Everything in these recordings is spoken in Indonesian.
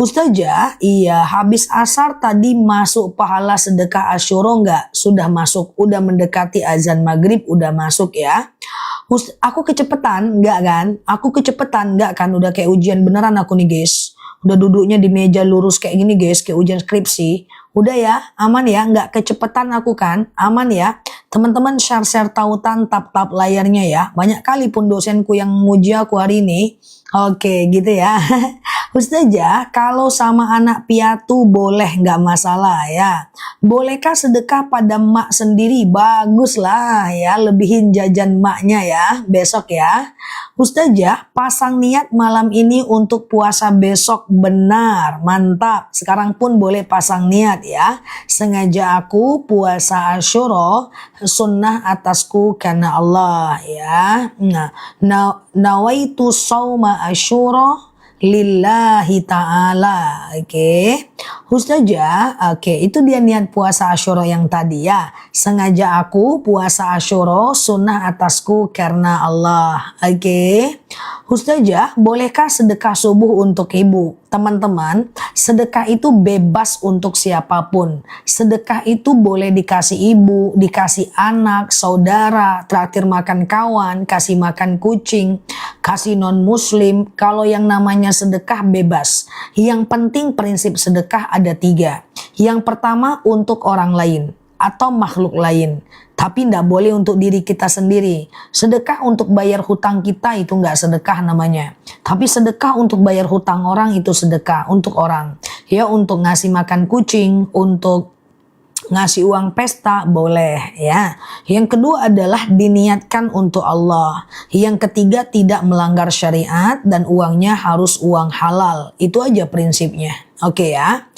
Ustazah, iya habis asar tadi masuk pahala sedekah Asyura enggak? Sudah masuk, udah mendekati azan maghrib, udah masuk ya. Aku kecepetan enggak kan? Aku kecepetan enggak kan? Udah kayak ujian beneran aku nih guys. Udah duduknya di meja lurus kayak gini guys, kayak ujian skripsi. Udah ya, aman ya, nggak kecepetan aku kan? Aman ya. Teman-teman share-share tautan, tap-tap layarnya ya. Banyak kali pun dosenku yang muji aku hari ini. Oke, gitu ya. Ustazah, kalau sama anak piatu boleh nggak masalah ya. Bolehkah sedekah pada mak sendiri? Baguslah ya, lebihin jajan maknya ya, besok ya. Ustazah, pasang niat malam ini untuk puasa besok, benar, mantap. Sekarang pun boleh pasang niat ya. Sengaja aku puasa Asyura, sunnah atasku karena Allah ya. Nawaitu sauma Asyura lillahi ta'ala. Oke. Ustazah, oke, itu dia niat puasa Asyura yang tadi ya. Sengaja aku puasa Asyura, sunnah atasku karena Allah. Oke. Ustazah, bolehkah sedekah subuh untuk ibu? Teman-teman, sedekah itu bebas untuk siapapun. Sedekah itu boleh dikasih ibu, dikasih anak, saudara, traktir makan kawan, kasih makan kucing, kasih non-muslim. Kalau yang namanya sedekah bebas. Yang penting prinsip sedekah ada 3. Yang pertama untuk orang lain atau makhluk lain. Tapi tidak boleh untuk diri kita sendiri. Sedekah untuk bayar hutang kita itu nggak sedekah namanya. Tapi sedekah untuk bayar hutang orang itu sedekah untuk orang. Ya, untuk ngasih makan kucing, untuk ngasih uang pesta boleh ya. Yang kedua adalah diniatkan untuk Allah. Yang ketiga tidak melanggar syariat dan uangnya harus uang halal. Itu aja prinsipnya. Oke ya.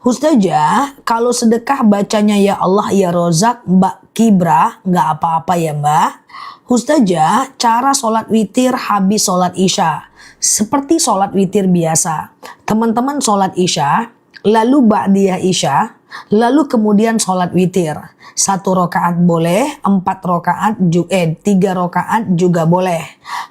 Ustazah, kalau sedekah bacanya ya Allah ya Rozak Mbak Kibra, nggak apa-apa ya Mbak. Ustazah, cara sholat witir habis sholat isya. Seperti sholat witir biasa. Teman-teman sholat isya, lalu ba'diyah isya, lalu kemudian sholat witir. 1 rakaat boleh, 4 rakaat, 3 rakaat juga boleh.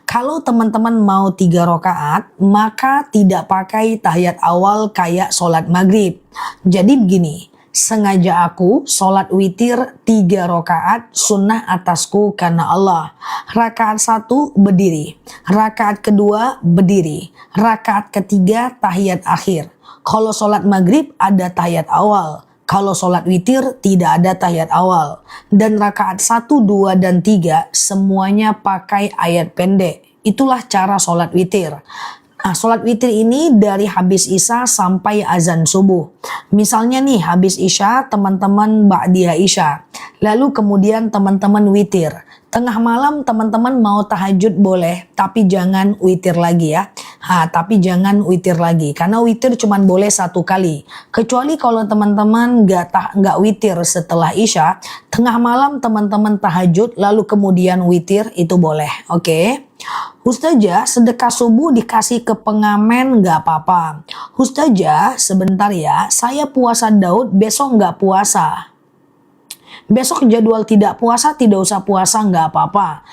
Kalau teman-teman mau 3 rakaat, maka tidak pakai tahiyat awal kayak sholat maghrib. Jadi begini, sengaja aku sholat witir 3 rakaat sunnah atasku karena Allah. Rakaat 1 berdiri, rakaat kedua berdiri, rakaat ketiga tahiyat akhir. Kalau sholat maghrib ada tahiyat awal. Kalau sholat witir tidak ada tahiyat awal. Dan rakaat 1, 2, dan 3 semuanya pakai ayat pendek. Itulah cara sholat witir. Nah, sholat witir ini dari habis isya sampai azan subuh. Misalnya nih habis isya teman-teman ba'diyah isya. Lalu kemudian teman-teman witir. Tengah malam teman-teman mau tahajud boleh, tapi jangan witir lagi ya. Tapi jangan witir lagi, karena witir cuma boleh 1 kali. Kecuali kalau teman-teman nggak witir setelah isya, tengah malam teman-teman tahajud, lalu kemudian witir itu boleh. Oke. Ustazah, sedekah subuh dikasih ke pengamen nggak apa-apa. Ustazah, sebentar ya, saya puasa Daud, besok nggak puasa. Besok jadwal tidak puasa, tidak usah puasa, nggak apa-apa.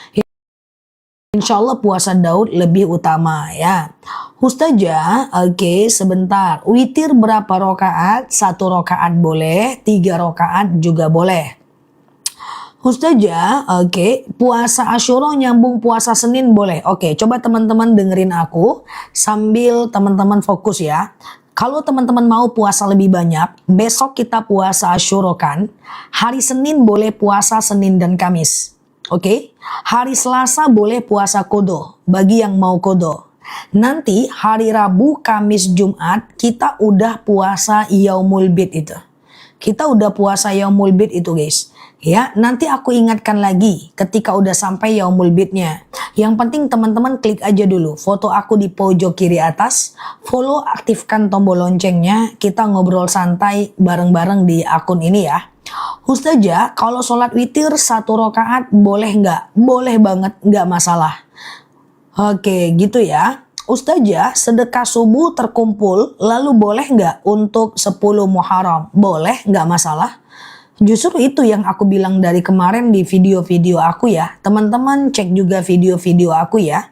Insya Allah puasa Daud lebih utama ya. Ustazah, oke, sebentar. Witir berapa rakaat? 1 rakaat boleh, 3 rakaat juga boleh. Ustazah, oke, puasa Asyura nyambung puasa Senin boleh. Oke, coba teman-teman dengerin aku sambil teman-teman fokus ya. Kalau teman-teman mau puasa lebih banyak, besok kita puasa Asyura kan. Hari Senin boleh puasa Senin dan Kamis. Oke. Hari Selasa boleh puasa kodo bagi yang mau kodo. Nanti hari Rabu, Kamis, Jumat kita udah puasa Yaumul Bid itu. Kita udah puasa Yaumul Bid itu guys. Ya, nanti aku ingatkan lagi ketika udah sampai Yaumul Bidnya. Yang penting teman-teman klik aja dulu foto aku di pojok kiri atas, follow, aktifkan tombol loncengnya, kita ngobrol santai bareng-bareng di akun ini ya. Ustazah, kalau sholat witir 1 rakaat boleh nggak? Boleh banget, nggak masalah. Oke, gitu ya. Ustazah, sedekah subuh terkumpul, lalu boleh nggak untuk 10 Muharram? Boleh, nggak masalah. Justru itu yang aku bilang dari kemarin di video-video aku ya. Teman-teman cek juga video-video aku ya.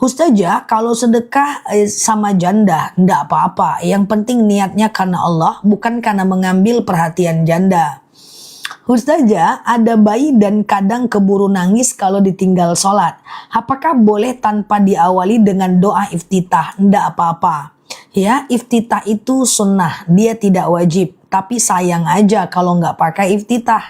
Ustazah, kalau sedekah sama janda, enggak apa-apa. Yang penting niatnya karena Allah, bukan karena mengambil perhatian janda. Ustazah, ada bayi dan kadang keburu nangis kalau ditinggal sholat. Apakah boleh tanpa diawali dengan doa iftitah? Enggak apa-apa. Ya, iftitah itu sunnah, dia tidak wajib. Tapi sayang aja kalau nggak pakai iftitah.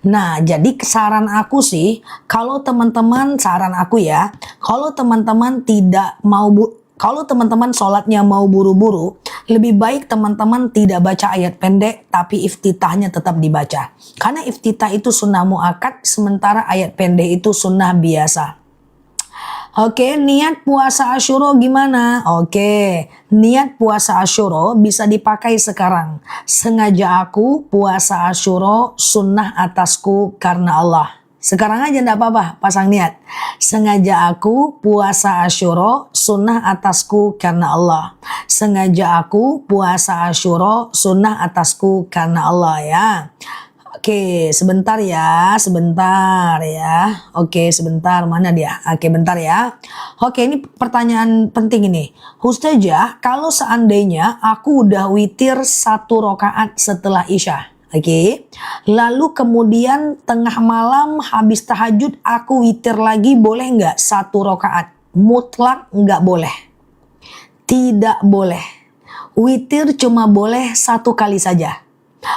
Nah, jadi saran aku sih, kalau teman-teman, saran aku ya, kalau teman-teman tidak mau kalau teman-teman sholatnya mau buru-buru, lebih baik teman-teman tidak baca ayat pendek, tapi iftitahnya tetap dibaca. Karena iftitah itu sunnah muakkad, sementara ayat pendek itu sunnah biasa. Oke, niat puasa Asyura gimana? Oke, niat puasa Asyura bisa dipakai sekarang. Sengaja aku puasa Asyura sunnah atasku karena Allah. Sekarang aja enggak apa-apa, pasang niat. Sengaja aku puasa Asyura sunnah atasku karena Allah. Sengaja aku puasa Asyura sunnah atasku karena Allah ya. Oke, sebentar ya, sebentar ya. Oke, sebentar, mana dia? Oke, bentar ya. Oke, ini pertanyaan penting ini. Ustazah, kalau seandainya aku udah witir 1 rakaat setelah Isya. Oke, lalu kemudian tengah malam habis tahajud aku witir lagi, boleh nggak 1 rakaat? Mutlak nggak boleh. Tidak boleh. Witir cuma boleh 1 kali saja.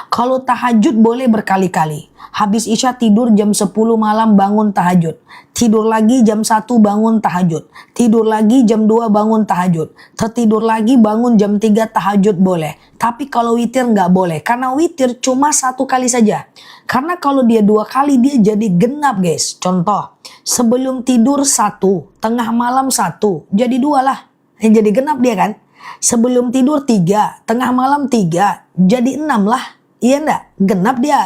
Kalau tahajud boleh berkali-kali. Habis Isya tidur jam 10 malam bangun tahajud. Tidur lagi jam 1 bangun tahajud. Tidur lagi jam 2 bangun tahajud. Tertidur lagi bangun jam 3 tahajud boleh. Tapi kalau witir nggak boleh. Karena witir cuma 1 kali saja. Karena kalau dia 2 kali dia jadi genap guys. Contoh, sebelum tidur 1, tengah malam 1. Jadi 2 lah. Jadi genap dia kan. Sebelum tidur 3, tengah malam 3, jadi 6 lah. Iya enggak? Genap dia.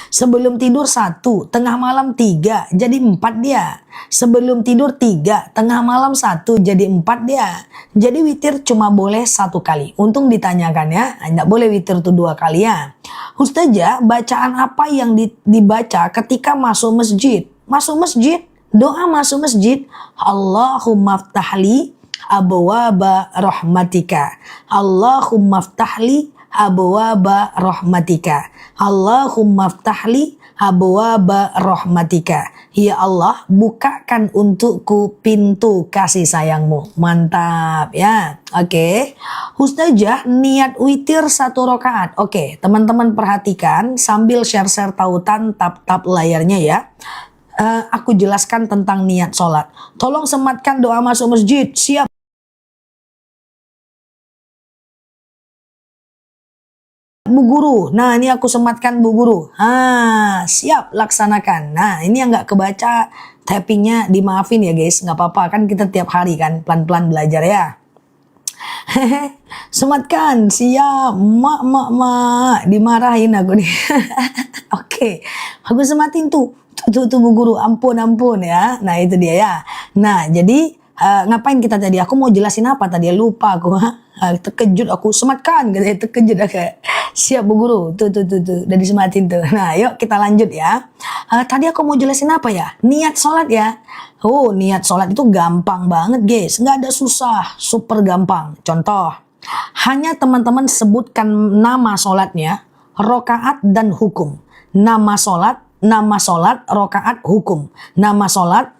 Sebelum tidur 1, tengah malam 3, jadi 4 dia. Sebelum tidur 3, tengah malam 1, jadi 4 dia. Jadi witir cuma boleh 1 kali. Untung ditanyakan ya, enggak boleh witir tuh 2 kali ya. Ustazah, bacaan apa yang dibaca ketika masuk masjid? Masuk masjid, doa masuk masjid. Allahumma ftahli abwaba rahmatika. Allahumma ftahli abwaba rahmatika. Allahumma ftahli abwaba rahmatika. Ya Allah, bukakan untukku pintu kasih sayangmu. Mantap ya. Oke. Ustazah, niat witir 1 rakaat. Oke, teman-teman perhatikan sambil share-share tautan, tap-tap layarnya ya. Aku jelaskan tentang niat sholat. Tolong sematkan doa masuk masjid. Siap. Bu Guru, nah ini aku sematkan Bu Guru. Siap, laksanakan. Nah ini yang nggak kebaca tappingnya dimaafin ya guys, nggak apa-apa kan kita tiap hari kan pelan-pelan belajar ya. Sematkan, siap, mak, dimarahin aku nih. Oke, aku sematin tuh Bu Guru, ampun ya. Nah itu dia ya. Nah jadi ngapain kita tadi? Aku mau jelasin apa tadi? Lupa aku. Terkejut aku, sematkan, terkejut aku. Siap Bu Guru, tuh, udah disematin tuh. Nah yuk kita lanjut ya. Tadi aku mau jelasin apa ya? Niat sholat ya. Oh, niat sholat itu gampang banget guys, nggak ada susah, super gampang. Contoh, hanya teman-teman sebutkan nama sholatnya, rokaat dan hukum. Nama sholat, rokaat, hukum. Nama sholat,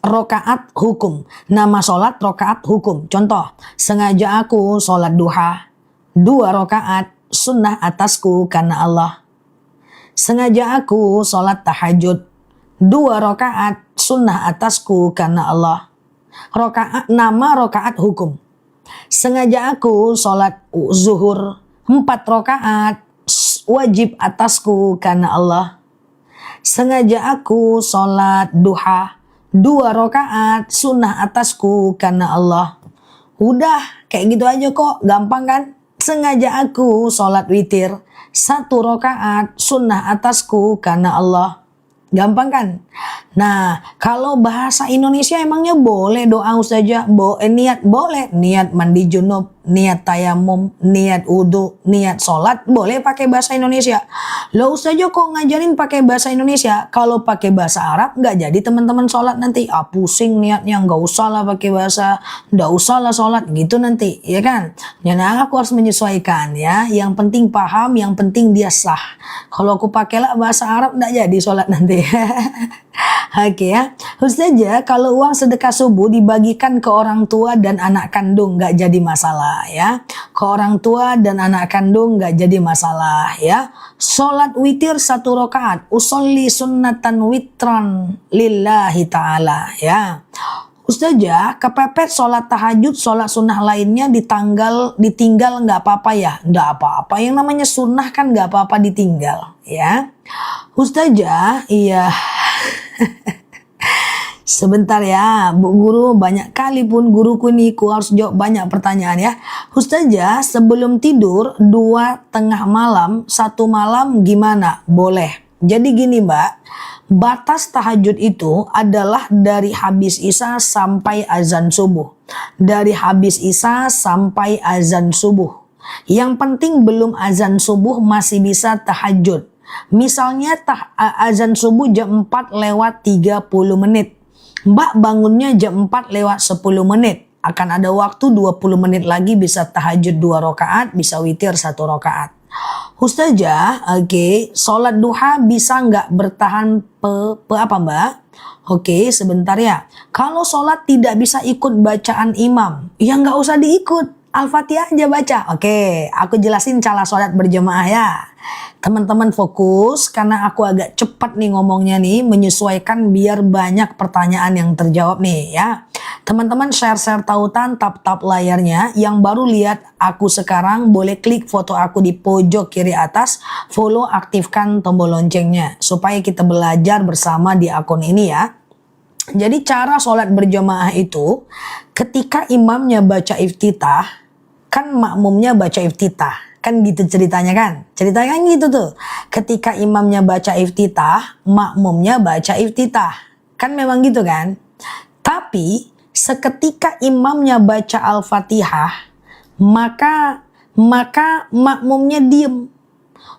rokaat, hukum. Nama sholat, rokaat, hukum. Contoh, sengaja aku sholat duha 2 rakaat sunnah atasku karena Allah. Sengaja aku sholat tahajud 2 rakaat sunnah atasku karena Allah. Nama rakaat hukum. Sengaja aku sholat zuhur 4 rakaat wajib atasku karena Allah. Sengaja aku sholat duha 2 rakaat sunnah atasku karena Allah. Udah kayak gitu aja kok, gampang kan? Sengaja aku sholat witir 1 rakaat sunnah atasku karena Allah. Gampang kan? Nah, kalau bahasa Indonesia emangnya boleh doa Ustazah? Niat boleh. Niat mandi junub niat tayamum, niat wudhu, niat sholat, boleh pakai bahasa Indonesia. Loh Ustazah kok ngajarin pakai bahasa Indonesia? Kalau pakai bahasa Arab nggak jadi teman-teman sholat nanti. Pusing niatnya, nggak usah lah pakai bahasa, nggak usah lah sholat gitu nanti, ya kan? Jadi aku harus menyesuaikan ya. Yang penting paham, yang penting dia sah. Kalau aku pakailah bahasa Arab nggak jadi sholat nanti. Oke ya, Ustazah kalau uang sedekah subuh dibagikan ke orang tua dan anak kandung nggak jadi masalah ya. Ke orang tua dan anak kandung nggak jadi masalah ya. Sholat witir 1 rakaat, usolli sunnatan witran lillahi ta'ala ya. Ustazah, kepepet sholat tahajud, sholat sunnah lainnya ditinggal nggak apa-apa ya? Nggak apa-apa, yang namanya sunnah kan nggak apa-apa ditinggal ya. Ustazah, iya. Sebentar ya, Bu Guru, banyak kali pun guruku nih, ku harus jawab banyak pertanyaan ya. Ustazah, sebelum tidur 2 tengah malam, 1 malam gimana? Boleh. Jadi gini Mbak, batas tahajud itu adalah dari habis isya sampai azan subuh. Dari habis isya sampai azan subuh. Yang penting belum azan subuh masih bisa tahajud. Misalnya azan subuh jam 4 lewat 30 menit. Mbak bangunnya jam 4 lewat 10 menit. Akan ada waktu 20 menit lagi bisa tahajud 2 rakaat, bisa witir 1 rakaat. Ustazah, sholat duha bisa nggak bertahan apa Mbak? Oke, sebentar ya. Kalau sholat tidak bisa ikut bacaan imam, ya nggak usah diikut. Al-Fatihah aja baca. Oke, aku jelasin cara sholat berjamaah ya. Teman-teman fokus karena aku agak cepat nih ngomongnya nih, menyesuaikan biar banyak pertanyaan yang terjawab nih ya. Teman-teman share-share tautan, tap-tap layarnya. Yang baru lihat aku sekarang boleh klik foto aku di pojok kiri atas, follow, aktifkan tombol loncengnya supaya kita belajar bersama di akun ini ya. Jadi cara sholat berjamaah itu ketika imamnya baca iftitah, kan makmumnya baca iftitah. Kan gitu ceritanya kan. Ceritanya kan gitu tuh. Ketika imamnya baca iftitah, makmumnya baca iftitah. Kan memang gitu kan. Tapi seketika imamnya baca Al-Fatihah, maka makmumnya diem.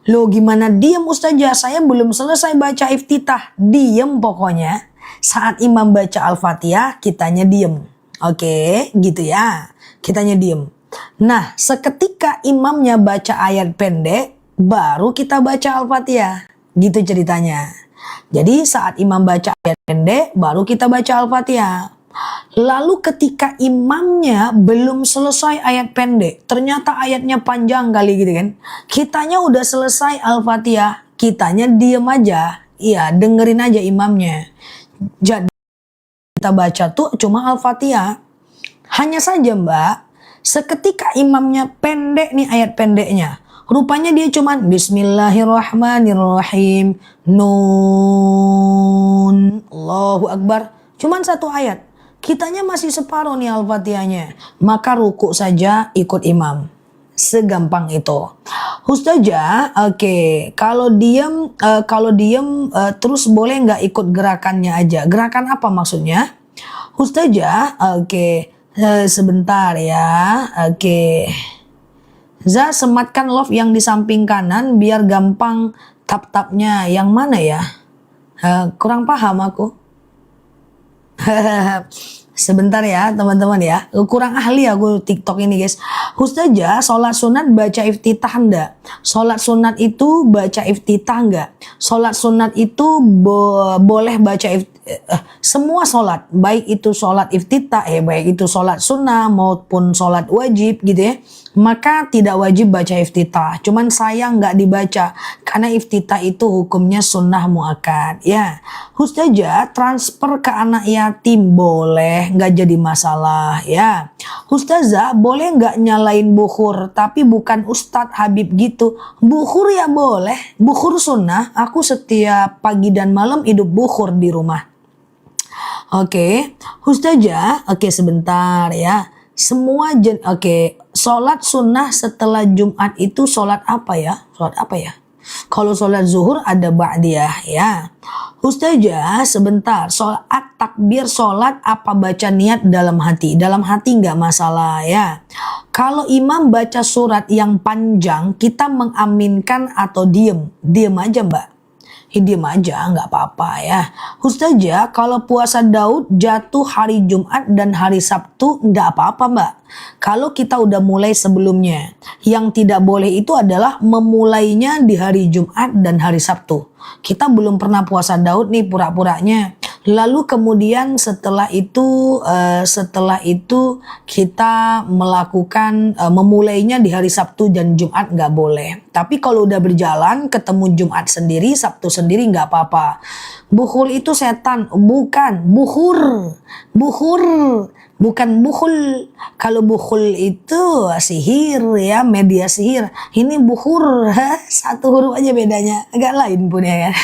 Loh gimana diem Ustazah? Saya belum selesai baca iftitah. Diem pokoknya. Saat imam baca Al-Fatihah, kitanya diem. Oke, gitu ya. Kitanya diem. Nah, seketika imamnya baca ayat pendek, baru kita baca Al-Fatihah. Gitu ceritanya. Jadi saat imam baca ayat pendek, baru kita baca Al-Fatihah. Lalu ketika imamnya belum selesai ayat pendek, ternyata ayatnya panjang kali gitu kan. Kitanya udah selesai Al-Fatihah, kitanya diem aja. Iya, dengerin aja imamnya. Jadi kita baca tuh cuma Al-Fatihah. Hanya saja Mbak, seketika imamnya pendek nih ayat pendeknya, rupanya dia cuman Bismillahirrahmanirrahim, Nun, Allahu Akbar, cuman 1 ayat. Kitanya masih separuh nih Al-Fatihahnya, maka ruku saja ikut imam. Segampang itu. Ustazah, kalau diem terus boleh nggak ikut gerakannya aja? Gerakan apa maksudnya? Ustazah, sebentar ya. Za, sematkan love yang di samping kanan biar gampang tap-tapnya. Yang mana ya? Kurang paham aku. Sebentar ya teman-teman ya. Kurang ahli aku TikTok ini guys. Ustazah, sholat sunat baca iftitah enggak? Sholat sunat itu baca iftitah enggak? Sholat sunat itu boleh baca semua sholat, baik itu sholat iftitah, baik itu sholat sunnah maupun sholat wajib gitu ya, maka tidak wajib baca iftitah. Cuman sayang nggak dibaca karena iftitah itu hukumnya sunnah muakkad ya. Ustazah, transfer ke anak yatim boleh, nggak jadi masalah ya. Ustazah, boleh nggak nyalain bukhur tapi bukan Ustadz Habib gitu? Bukhur ya boleh, bukhur sunnah. Aku setiap pagi dan malam hidup bukhur di rumah. Ustazah, sebentar ya. Sholat sunnah setelah Jumat itu sholat apa ya? Sholat apa ya? Kalau sholat zuhur ada ba'diyah ya. Ustazah sebentar, sholat takbir sholat apa baca niat dalam hati? Dalam hati nggak masalah ya. Kalau imam baca surat yang panjang, kita mengaminkan atau diem? Diem aja mbak. Diem aja nggak apa-apa ya. Ustazah kalau puasa Daud jatuh hari Jumat dan hari Sabtu nggak apa-apa mbak. Kalau kita udah mulai sebelumnya. Yang tidak boleh itu adalah memulainya di hari Jumat dan hari Sabtu. Kita belum pernah puasa Daud nih pura-puranya. Lalu kemudian setelah itu kita melakukan memulainya di hari Sabtu dan Jumat nggak boleh. Tapi kalau udah berjalan ketemu Jumat sendiri, Sabtu sendiri nggak apa-apa. Bukhul itu setan, bukan bukhur, bukan bukhul. Kalau bukhul itu sihir ya, media sihir. Ini bukhur, satu huruf aja bedanya, agak lain pun ya kan.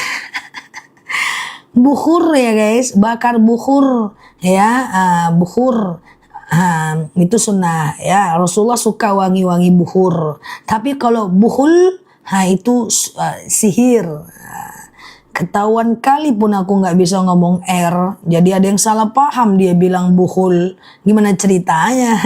Bukhur ya guys, bakar bukhur ya, bukhur itu sunnah ya. Rasulullah suka wangi-wangi bukhur. Tapi kalau bukhul itu sihir. Ketahuan kali pun aku nggak bisa ngomong R, jadi ada yang salah paham, dia bilang bukhul. Gimana ceritanya?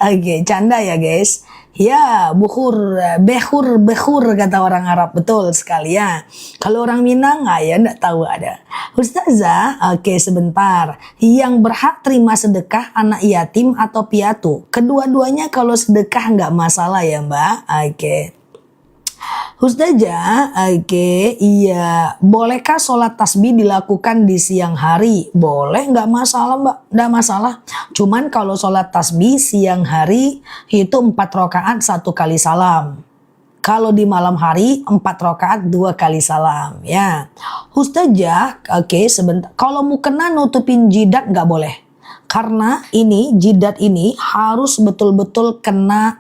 Oke, canda ya guys. Ya, bukhur, behur kata orang Arab, betul sekali ya. Kalau orang Minang ya nggak tahu ada. Ustazah, oke sebentar. Yang berhak terima sedekah anak yatim atau piatu? Kedua-duanya kalau sedekah nggak masalah ya mbak. Oke. Ustazah, oke, iya. Bolehkah sholat tasbih dilakukan di siang hari? Boleh, nggak masalah mbak, nggak masalah. Cuman kalau sholat tasbih siang hari itu 4 rakaat 1 kali salam. Kalau di malam hari 4 rakaat 2 kali salam ya. Ustazah, oke sebentar. Kalau mau kena nutupin jidat nggak boleh. Karena ini jidat ini harus betul-betul kena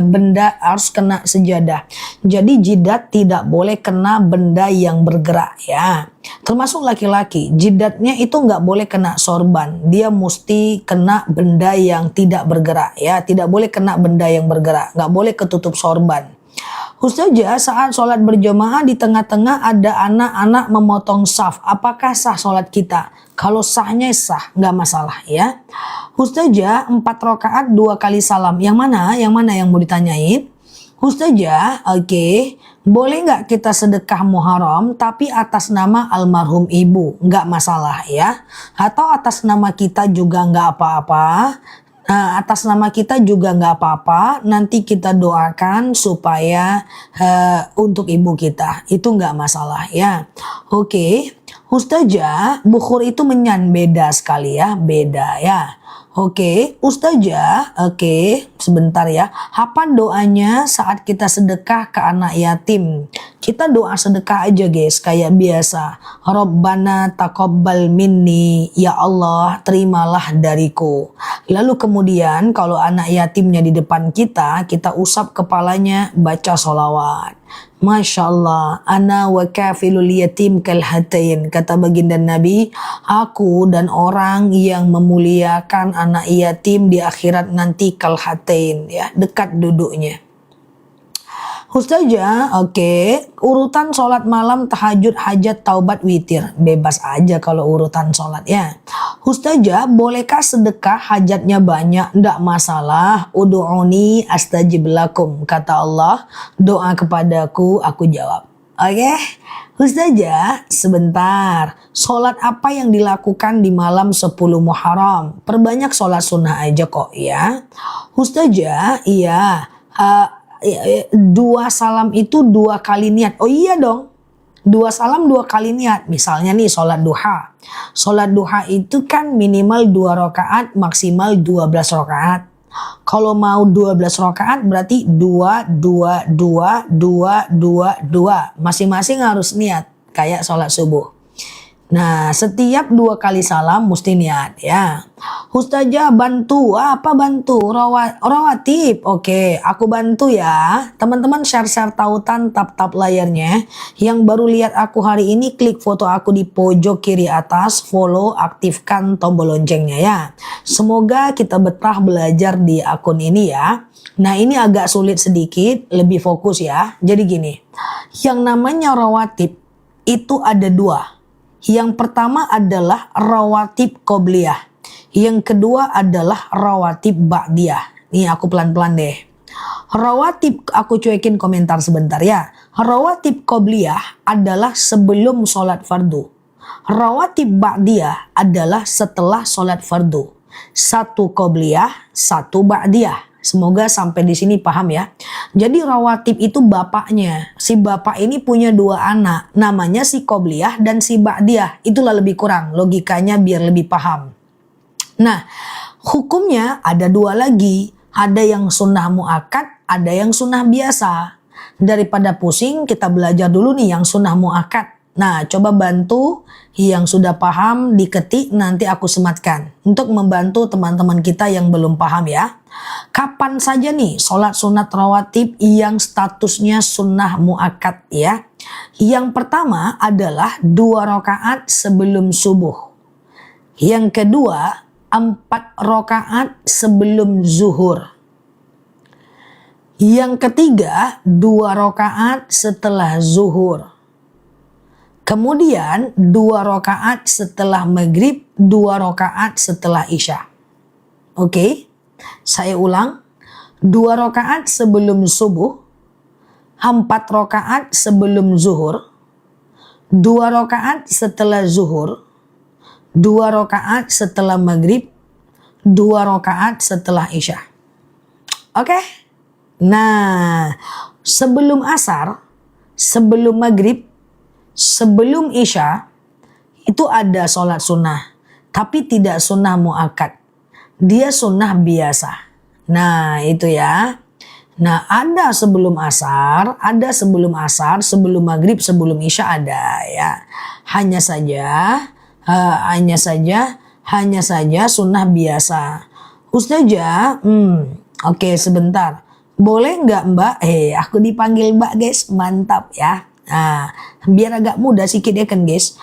benda, harus kena sejadah. Jadi jidat tidak boleh kena benda yang bergerak ya. Termasuk laki-laki, jidatnya itu nggak boleh kena sorban. Dia mesti kena benda yang tidak bergerak ya. Tidak boleh kena benda yang bergerak. Nggak boleh ketutup sorban. Ustazah, saat sholat berjamaah di tengah-tengah ada anak-anak memotong saf. Apakah sah sholat kita? Kalau sahnya sah, nggak masalah ya. Ustazah, 4 rakaat 2 kali salam. Yang mana? Yang mana yang mau ditanyain? Ustazah, oke. Boleh nggak kita sedekah Muharram tapi atas nama almarhum ibu? Nggak masalah ya. Atau atas nama kita juga nggak apa-apa. Nah, atas nama kita juga nggak apa-apa. Nanti kita doakan supaya untuk ibu kita. Itu nggak masalah ya. Oke. Ustazah, bukhur itu menyan, beda sekali ya. Beda ya. Oke, Ustazah, oke, sebentar ya. Apa doanya saat kita sedekah ke anak yatim? Kita doa sedekah aja guys, kayak biasa. Rabbana taqabbal minni, ya Allah terimalah dariku. Lalu kemudian kalau anak yatimnya di depan kita usap kepalanya, baca sholawat. Masya Allah, ana wa kafilul yatim kal hatain. Kata baginda Nabi, aku dan orang yang memuliakan anak yatim di akhirat nanti kal hatain, ya, dekat duduknya. Ustazah, oke, urutan sholat malam, tahajud, hajat, taubat, witir. Bebas aja kalau urutan sholat ya. Ustazah, bolehkah sedekah hajatnya banyak? Nggak masalah. Udu'uni astajib lakum. Kata Allah, doa kepadaku, aku jawab. Oke, Ustazah, sebentar. Sholat apa yang dilakukan di malam 10 Muharram? Perbanyak sholat sunnah aja kok ya. Ustazah, iya. 2 salam itu 2 kali niat. Oh iya dong, 2 salam 2 kali niat. Misalnya nih sholat duha. Sholat duha itu kan minimal 2 rakaat, maksimal 12 rakaat. Kalau mau 12 rakaat berarti 2, 2, 2, 2, 2, 2. Masing-masing harus niat kayak sholat subuh. Nah, setiap 2 kali salam mesti niat ya. Ustazah bantu, apa bantu? Rawatib. Oke, aku bantu ya. Teman-teman share-share tautan, tap-tap layarnya. Yang baru lihat aku hari ini, klik foto aku di pojok kiri atas, follow, aktifkan tombol loncengnya ya. Semoga kita betah belajar di akun ini ya. Nah, ini agak sulit sedikit, lebih fokus ya. Jadi gini, yang namanya rawatib itu ada 2. Yang pertama adalah rawatib qobliyah. Yang kedua adalah rawatib ba'diyah. Nih aku pelan-pelan deh. Rawatib, aku cuekin komentar sebentar ya. Rawatib qobliyah adalah sebelum sholat fardu. Rawatib ba'diyah adalah setelah sholat fardu. 1 qobliyah, 1 ba'diyah. Semoga sampai di sini paham ya. Jadi rawatib itu bapaknya. Si bapak ini punya 2 anak. Namanya si qobliyah dan si ba'diyah. Itulah lebih kurang logikanya biar lebih paham. Nah, hukumnya ada 2 lagi. Ada yang sunnah muakkad, ada yang sunnah biasa. Daripada pusing, kita belajar dulu nih yang sunnah muakkad. Nah, coba bantu yang sudah paham diketik, nanti aku sematkan. Untuk membantu teman-teman kita yang belum paham ya. Kapan saja nih sholat sunat rawatib yang statusnya sunnah muakkad ya. Yang pertama adalah 2 rakaat sebelum subuh. Yang kedua 4 rakaat sebelum zuhur. Yang ketiga 2 rakaat setelah zuhur. Kemudian 2 rakaat setelah maghrib, 2 rakaat setelah isya. Oke, saya ulang. 2 rakaat sebelum subuh, 4 rakaat sebelum zuhur, 2 rakaat setelah zuhur, 2 rakaat setelah maghrib, 2 rakaat setelah isya. Oke? Nah, sebelum asar, sebelum maghrib, sebelum isya itu ada sholat sunnah, tapi tidak sunnah muakkad. Dia sunnah biasa. Nah itu ya. Nah ada sebelum asar, sebelum maghrib, sebelum isya ada ya. Hanya saja sunnah biasa. Ustazah, oke sebentar. Boleh nggak Mbak? Aku dipanggil Mbak guys, mantap ya. Nah, biar agak mudah sedikit ya kan guys.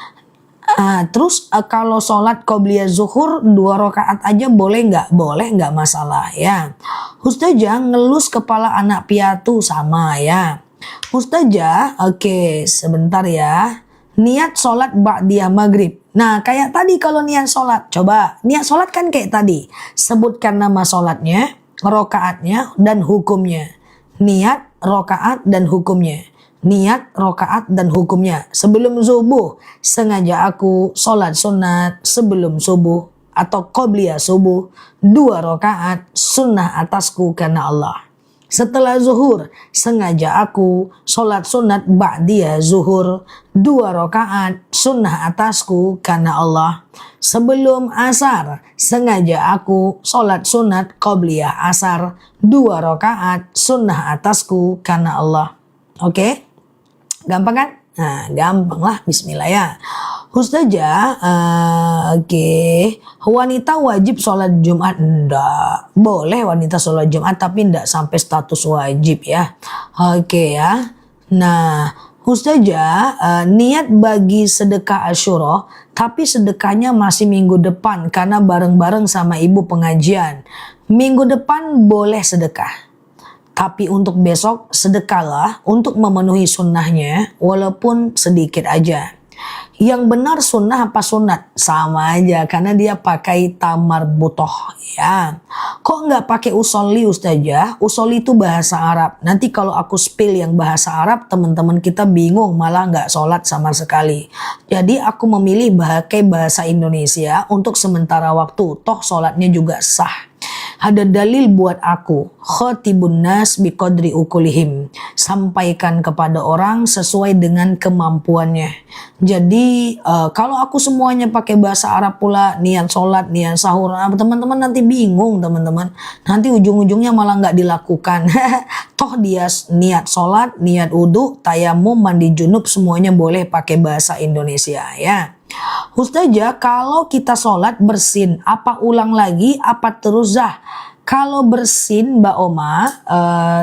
Terus kalau sholat qobliyah zuhur 2 rakaat aja boleh nggak? Boleh, nggak masalah ya. Ustazah ngelus kepala anak piatu sama ya. Ustazah, oke sebentar ya. Niat sholat ba'diyah maghrib. Nah kayak tadi kalau niat sholat, coba niat sholat kan kayak tadi. Sebutkan nama sholatnya, rakaatnya dan hukumnya. Niat, rakaat dan hukumnya. Niat, rakaat dan hukumnya. Sebelum subuh, sengaja aku sholat sunat sebelum subuh atau qobliyah subuh 2 rakaat sunnah atasku karena Allah. Setelah zuhur, sengaja aku sholat sunat ba'diyah zuhur 2 rakaat sunnah atasku karena Allah. Sebelum asar, sengaja aku sholat sunat qobliyah asar 2 rakaat sunnah atasku karena Allah. Oke? Gampang kan? Nah, gampang lah. Bismillah ya. Ustazah, oke. Wanita wajib sholat Jumat? Enggak. Boleh wanita sholat Jumat, tapi enggak sampai status wajib ya. Oke ya. Nah, Ustazah, niat bagi sedekah Asyura, tapi sedekahnya masih minggu depan karena bareng-bareng sama ibu pengajian. Minggu depan boleh sedekah. Tapi untuk besok sedekahlah untuk memenuhi sunnahnya walaupun sedikit aja. Yang benar sunnah apa sunat? Sama aja karena dia pakai tamar butoh ya. Kok nggak pakai usolli Ustazah? Usolli itu bahasa Arab. Nanti kalau aku spill yang bahasa Arab teman-teman kita bingung malah nggak sholat sama sekali. Jadi aku memilih pakai bahasa Indonesia untuk sementara waktu. Toh sholatnya juga sah. Ada dalil buat aku. Khatibun nas biqadri ukulihim. Sampaikan kepada orang sesuai dengan kemampuannya. Jadi kalau aku semuanya pakai bahasa Arab pula, niat sholat, niat sahur, teman-teman nanti bingung teman-teman. Nanti ujung-ujungnya malah nggak dilakukan. Toh dia niat sholat, niat wudhu, tayamum, mandi junub semuanya boleh pakai bahasa Indonesia ya. Ustazah, kalau kita sholat bersin, apa ulang lagi, apa terus zah? Kalau bersin Mbak Oma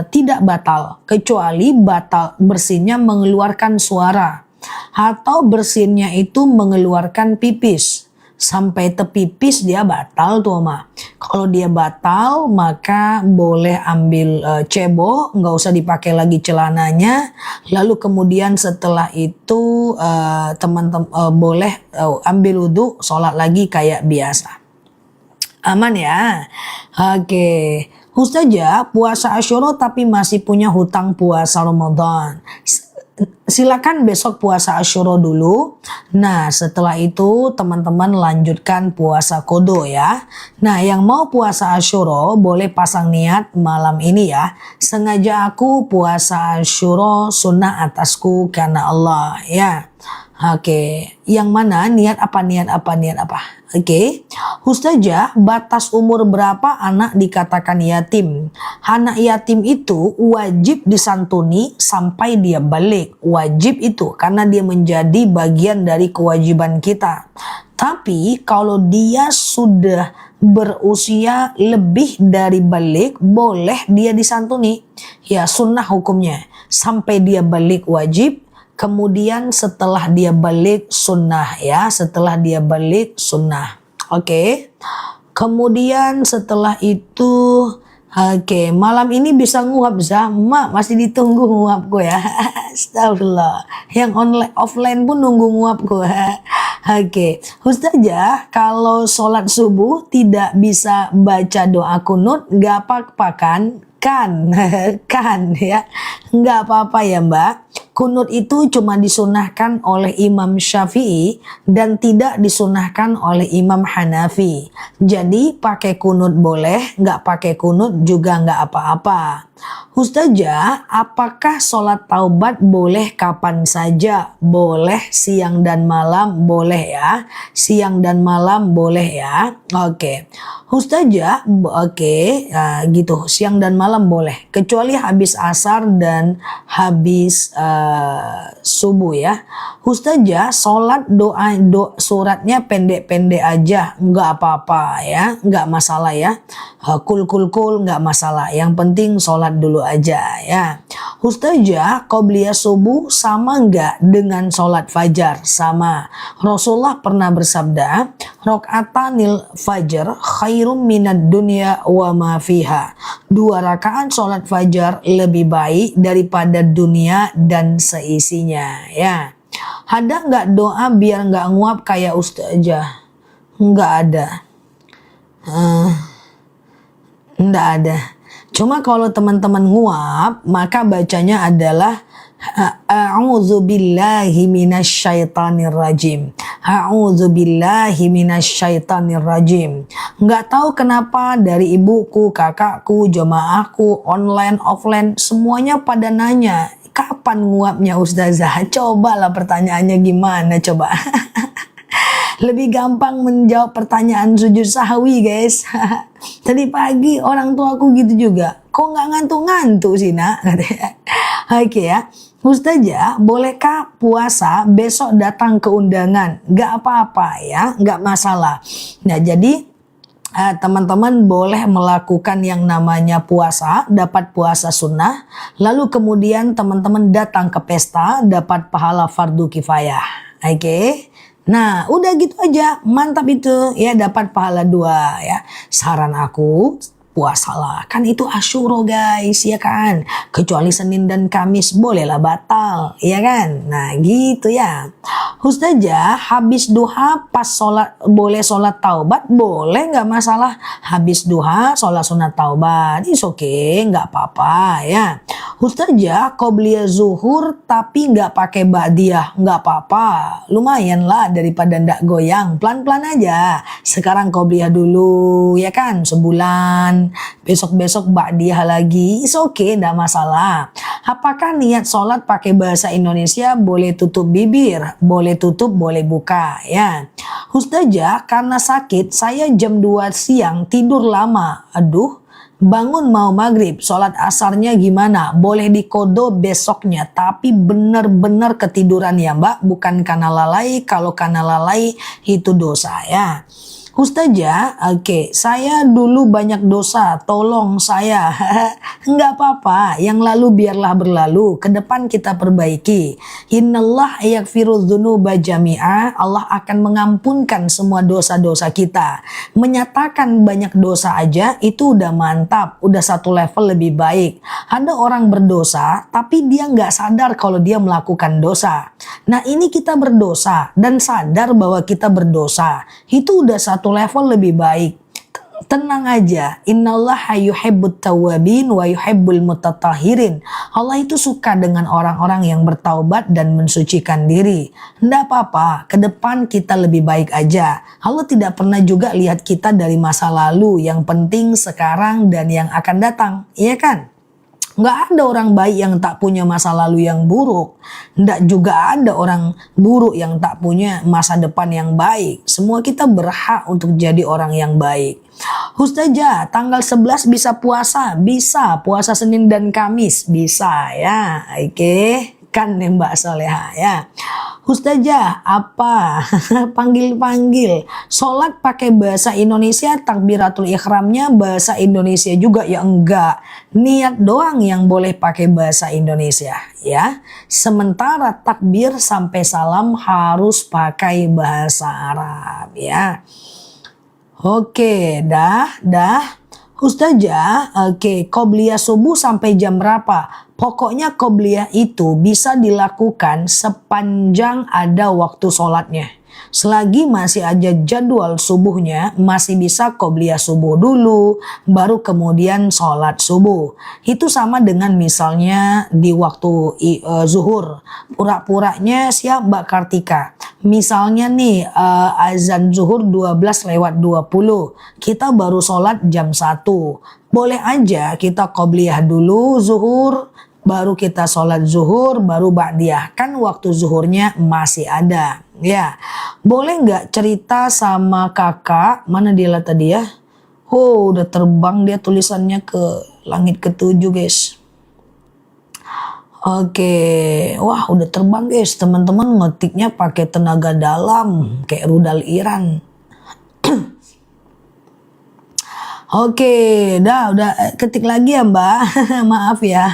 tidak batal, kecuali batal bersinnya mengeluarkan suara atau bersinnya itu mengeluarkan pipis. Sampai tepipis dia batal tuh Oma. Kalau dia batal maka boleh ambil cebok, nggak usah dipakai lagi celananya. Lalu kemudian setelah itu teman-teman boleh ambil wudhu, sholat lagi kayak biasa. Aman ya? Oke. Ustazah, puasa Asyura tapi masih punya hutang puasa Ramadan. Silakan besok puasa Asyura dulu. Nah, setelah itu teman-teman lanjutkan puasa Qadha ya. Nah, yang mau puasa Asyura boleh pasang niat malam ini ya. Sengaja aku puasa Asyura sunnah atasku karena Allah ya. Oke, yang mana niat apa? Oke, Ustazah, batas umur berapa anak dikatakan yatim? Anak yatim itu wajib disantuni sampai dia balik. Wajib itu karena dia menjadi bagian dari kewajiban kita. Tapi kalau dia sudah berusia lebih dari balik, boleh dia disantuni. Ya, sunnah hukumnya. Sampai dia balik wajib. Kemudian setelah dia balik sunnah ya, setelah dia balik sunnah. Oke. Kemudian setelah itu malam ini bisa nguap Zama, masih ditunggu nguapku ya. Astagfirullah. Yang online offline pun nunggu nguapku. Oke. Ustazah, kalau sholat subuh tidak bisa baca doa kunut, gak apa-apa kan ya, nggak apa-apa ya Mbak. Kunut itu cuma disunahkan oleh Imam Syafi'i dan tidak disunahkan oleh Imam Hanafi. Jadi pakai kunut boleh, nggak pakai kunut juga nggak apa-apa. Ustazah, apakah sholat taubat boleh kapan saja? Boleh siang dan malam, boleh ya. Siang dan malam boleh ya. Oke. Ustazah, gitu. Siang dan malam boleh. Kecuali habis asar dan habis subuh ya. Ustazah, sholat doa suratnya pendek-pendek aja. Nggak apa-apa ya. Nggak masalah ya. Kul nggak masalah. Yang penting sholat dulu aja ya. Ustazah, qobliyah subuh sama nggak dengan sholat fajar? Sama. Rasulullah pernah bersabda, rokaatanil fajar khairum minad dunya wa ma fiha. 2 rakaat sholat fajar lebih baik daripada dunia dan seisinya ya. Ada nggak doa biar nggak nguap kayak Ustazah? Nggak ada. Nggak ada. Cuma kalau teman-teman nguap, maka bacanya adalah A'udzubillahi minasyaitonir rajim. A'udzubillahi minasyaitonir rajim. Nggak tahu kenapa dari ibuku, kakakku, jemaahku, online, offline, semuanya pada nanya, kapan nguapnya Ustazah? Cobalah pertanyaannya gimana coba. Lebih gampang menjawab pertanyaan sujud sahwi guys. Tadi pagi orang tua aku gitu juga. Kok nggak ngantuk-ngantuk sih nak? Oke ya. Ustazah, bolehkah puasa besok datang ke undangan? Nggak apa-apa ya, nggak masalah. Nah jadi teman-teman boleh melakukan yang namanya puasa, dapat puasa sunnah. Lalu kemudian teman-teman datang ke pesta, dapat pahala fardu kifayah. Oke. Nah, udah gitu aja, mantap itu ya, dapat pahala 2 ya. Saran aku, puasalah, kan itu Asyura guys ya kan, kecuali Senin dan Kamis bolehlah batal ya kan. Nah gitu ya. Ustazah, habis duha pas sholat boleh sholat taubat? Boleh, nggak masalah. Habis duha sholat sunat taubat, it's okay, nggak apa-apa ya. Ustazah, qobliyah zuhur tapi nggak pakai ba'diyah, nggak apa-apa, lumayan lah daripada ndak goyang, pelan-pelan aja. Sekarang qobliyah dulu ya kan, sebulan, besok-besok ba'diyah lagi, it's okay, ndak masalah. Apakah niat sholat pakai bahasa Indonesia boleh tutup bibir, boleh tutup, boleh buka ya. Ustazah, karena sakit saya jam 2 siang tidur lama. Aduh, Bangun mau maghrib, sholat asarnya gimana? Boleh dikodo besoknya, tapi benar-benar ketiduran ya Mbak, bukan karena lalai. Kalau karena lalai itu dosa ya. Ustazah, oke, saya dulu banyak dosa, tolong saya. Enggak apa-apa, yang lalu biarlah berlalu, ke depan kita perbaiki. Innallah yaghfiru dzunuba jami'a, Allah akan mengampunkan semua dosa-dosa kita. Menyatakan banyak dosa aja itu udah mantap, udah satu level lebih baik. Ada orang berdosa, tapi dia nggak sadar kalau dia melakukan dosa. Nah ini kita berdosa dan sadar bahwa kita berdosa, itu udah satu level lebih baik. Tenang aja, innallaha yuhibbut tawwabin wa yuhibbul mutatahhirin. Allah itu suka dengan orang-orang yang bertaubat dan mensucikan diri. Nggak apa-apa, ke depan kita lebih baik aja. Allah tidak pernah juga lihat kita dari masa lalu, yang penting sekarang dan yang akan datang, iya kan? Nggak ada orang baik yang tak punya masa lalu yang buruk. Nggak juga ada orang buruk yang tak punya masa depan yang baik. Semua kita berhak untuk jadi orang yang baik. Ustazah, tanggal 11 bisa puasa? Bisa, puasa Senin dan Kamis. Bisa ya, oke. Kan nih Mbak Soleha ya. Ustazah, apa? Panggil-panggil. Sholat pakai bahasa Indonesia, takbiratul ikhramnya bahasa Indonesia juga ya? Enggak. Niat doang yang boleh pakai bahasa Indonesia ya. Sementara takbir sampai salam harus pakai bahasa Arab ya. Oke, dah. Ustazah, oke, qobliyah subuh sampai jam berapa? Pokoknya qobliyah itu bisa dilakukan sepanjang ada waktu sholatnya. Selagi masih ada jadwal subuhnya, masih bisa qobliyah subuh dulu, baru kemudian sholat subuh. Itu sama dengan misalnya di waktu zuhur, pura-puranya siap Mbak Kartika. Misalnya nih azan zuhur 12:20, kita baru sholat jam 1. Boleh aja kita qobliyah dulu zuhur, baru kita sholat zuhur, baru ba'diyah. Kan waktu zuhurnya masih ada. Ya, boleh nggak cerita sama kakak? Mana dia tadi ya? Oh, udah terbang dia tulisannya ke langit ketujuh guys. Oke, wah udah terbang guys. Teman-teman ngetiknya pakai tenaga dalam, kayak rudal Iran. Oke, udah ketik lagi ya Mbak. Maaf ya.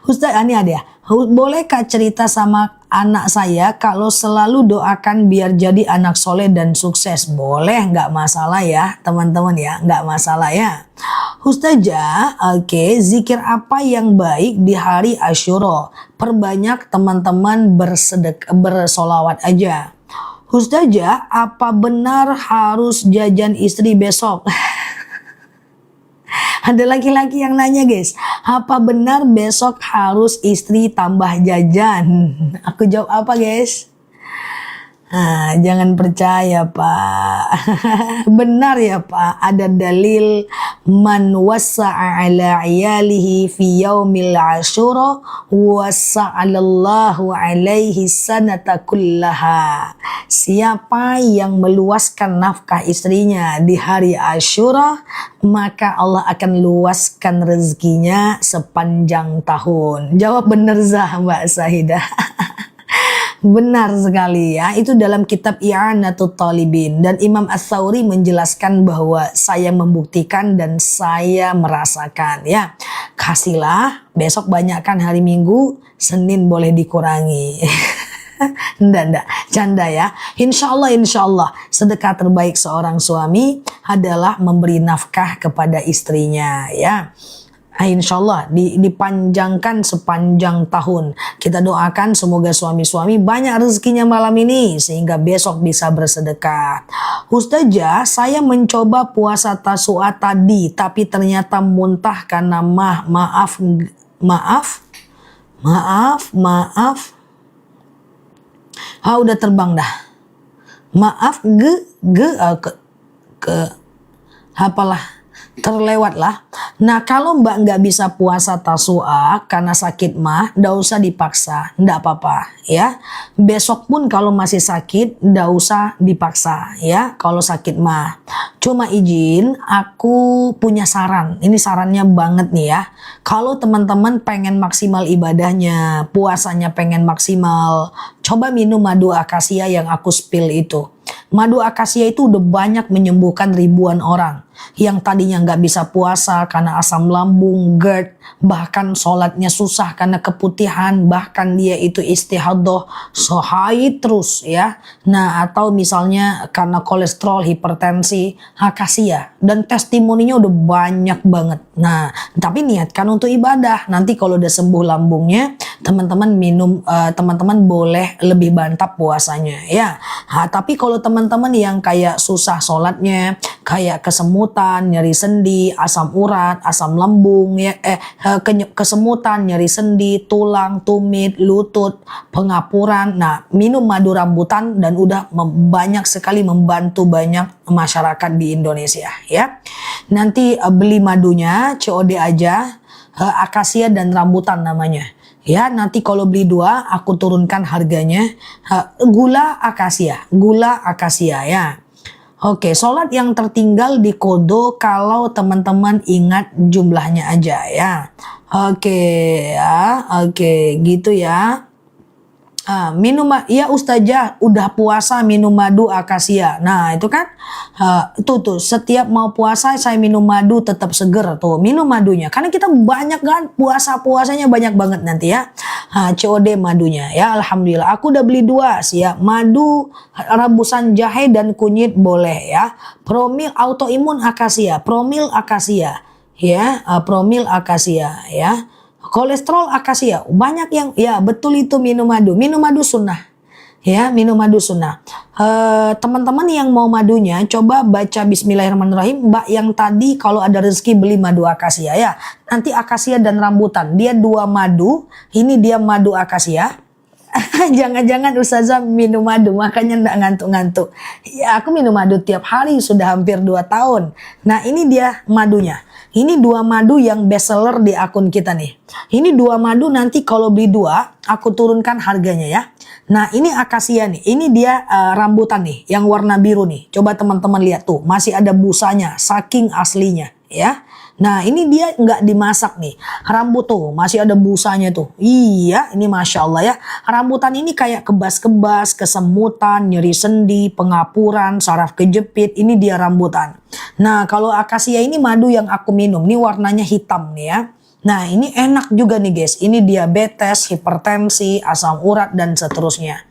Ustaz, ini ada ya. Bolehkah cerita sama anak saya kalau selalu doakan biar jadi anak soleh dan sukses? Boleh, nggak masalah ya teman-teman ya, nggak masalah ya. Ustazah, oke, zikir apa yang baik di hari Asyura? Perbanyak teman-teman bersolawat aja. Ustazah, apa benar harus jajan istri besok? Ada laki-laki yang nanya guys, apa benar besok harus istri tambah jajan? Aku jawab apa guys? Jangan percaya Pak. Benar ya Pak, ada dalil man wassa'a ala iyalihi fi yaumil asyura wassa'alallahu alaihi sanata kullaha. Siapa yang meluaskan nafkah istrinya di hari Asyura, maka Allah akan luaskan rezekinya sepanjang tahun. Jawab benar Zah Mbak Sahidah. Benar sekali ya, itu dalam kitab I'anatul Talibin, dan Imam Ats-Tsauri menjelaskan bahwa saya membuktikan dan saya merasakan ya. Kasihlah, besok banyakkan hari Minggu, Senin boleh dikurangi. Nggak, canda ya. Insya Allah sedekah terbaik seorang suami adalah memberi nafkah kepada istrinya ya. Insya Allah dipanjangkan sepanjang tahun. Kita doakan semoga suami-suami banyak rezekinya malam ini sehingga besok bisa bersedekah. Ustazah, saya mencoba puasa Tasu'a tadi tapi ternyata muntah karena maaf. Udah terbang dah. Maaf apalah. terlewat lah. Nah kalau mbak nggak bisa puasa Tasu'a karena sakit mah, nggak usah dipaksa, nggak apa-apa ya. Besok pun kalau masih sakit, nggak usah dipaksa ya. Kalau sakit mah, cuma izin, aku punya saran. Ini sarannya banget nih ya. Kalau teman-teman pengen maksimal ibadahnya, puasanya pengen maksimal, coba minum madu akasia yang aku spill itu. Madu akasia itu udah banyak menyembuhkan ribuan orang yang tadinya nggak bisa puasa karena asam lambung, GERD, bahkan sholatnya susah karena keputihan, bahkan dia itu istihadah, so haid terus ya. Nah atau misalnya karena kolesterol, hipertensi, akasia, dan testimoninya udah banyak banget. Nah tapi niatkan untuk ibadah. Nanti kalau udah sembuh lambungnya, teman-teman minum, teman-teman boleh lebih bantap puasanya ya. Tapi kalau teman-teman yang kayak susah sholatnya, kayak kesemutan, nyeri sendi, asam urat, asam lambung ya, kesemutan, nyeri sendi, tulang, tumit, lutut, pengapuran. Nah, minum madu rambutan dan udah banyak sekali membantu banyak masyarakat di Indonesia ya. Nanti beli madunya COD aja, akasia dan rambutan namanya. Ya, nanti kalau beli 2 aku turunkan harganya. Gula akasia ya. Oke, sholat yang tertinggal di kodo kalau teman-teman ingat jumlahnya aja ya. Oke ya, oke gitu ya. Minum ya Ustazah udah puasa minum madu akasia. Nah itu kan tuh setiap mau puasa saya minum madu tetap seger tuh, minum madunya karena kita banyak kan puasanya banyak banget nanti ya. COD madunya ya, alhamdulillah aku udah beli 2 siap. Madu rebusan jahe dan kunyit boleh ya. Promil autoimun akasia, promil akasia ya, promil akasia ya. Kolesterol akasia, banyak yang ya betul itu minum madu sunnah ya, minum madu sunnah. Teman-teman yang mau madunya coba baca Bismillahirrahmanirrahim. Mbak yang tadi kalau ada rezeki beli madu akasia ya, nanti akasia dan rambutan dia 2 madu, ini dia madu akasia. Jangan-jangan Ustazah minum madu makanya nggak ngantuk-ngantuk. Ya aku minum madu tiap hari sudah hampir 2 tahun. Nah ini dia madunya. Ini 2 madu yang best seller di akun kita nih. Ini 2 madu nanti kalau beli 2 aku turunkan harganya ya. Nah ini akasia nih. Ini dia rambutan nih yang warna biru nih. Coba teman-teman lihat tuh masih ada busanya saking aslinya ya. Nah ini dia nggak dimasak nih. Rambut tuh masih ada busanya tuh. Iya ini Masya Allah ya. Rambutan ini kayak kebas-kebas, kesemutan, nyeri sendi, pengapuran, saraf kejepit. Ini dia rambutan. Nah kalau akasia ini madu yang aku minum. Ini warnanya hitam nih ya. Nah ini enak juga nih guys. Ini diabetes, hipertensi, asam urat dan seterusnya.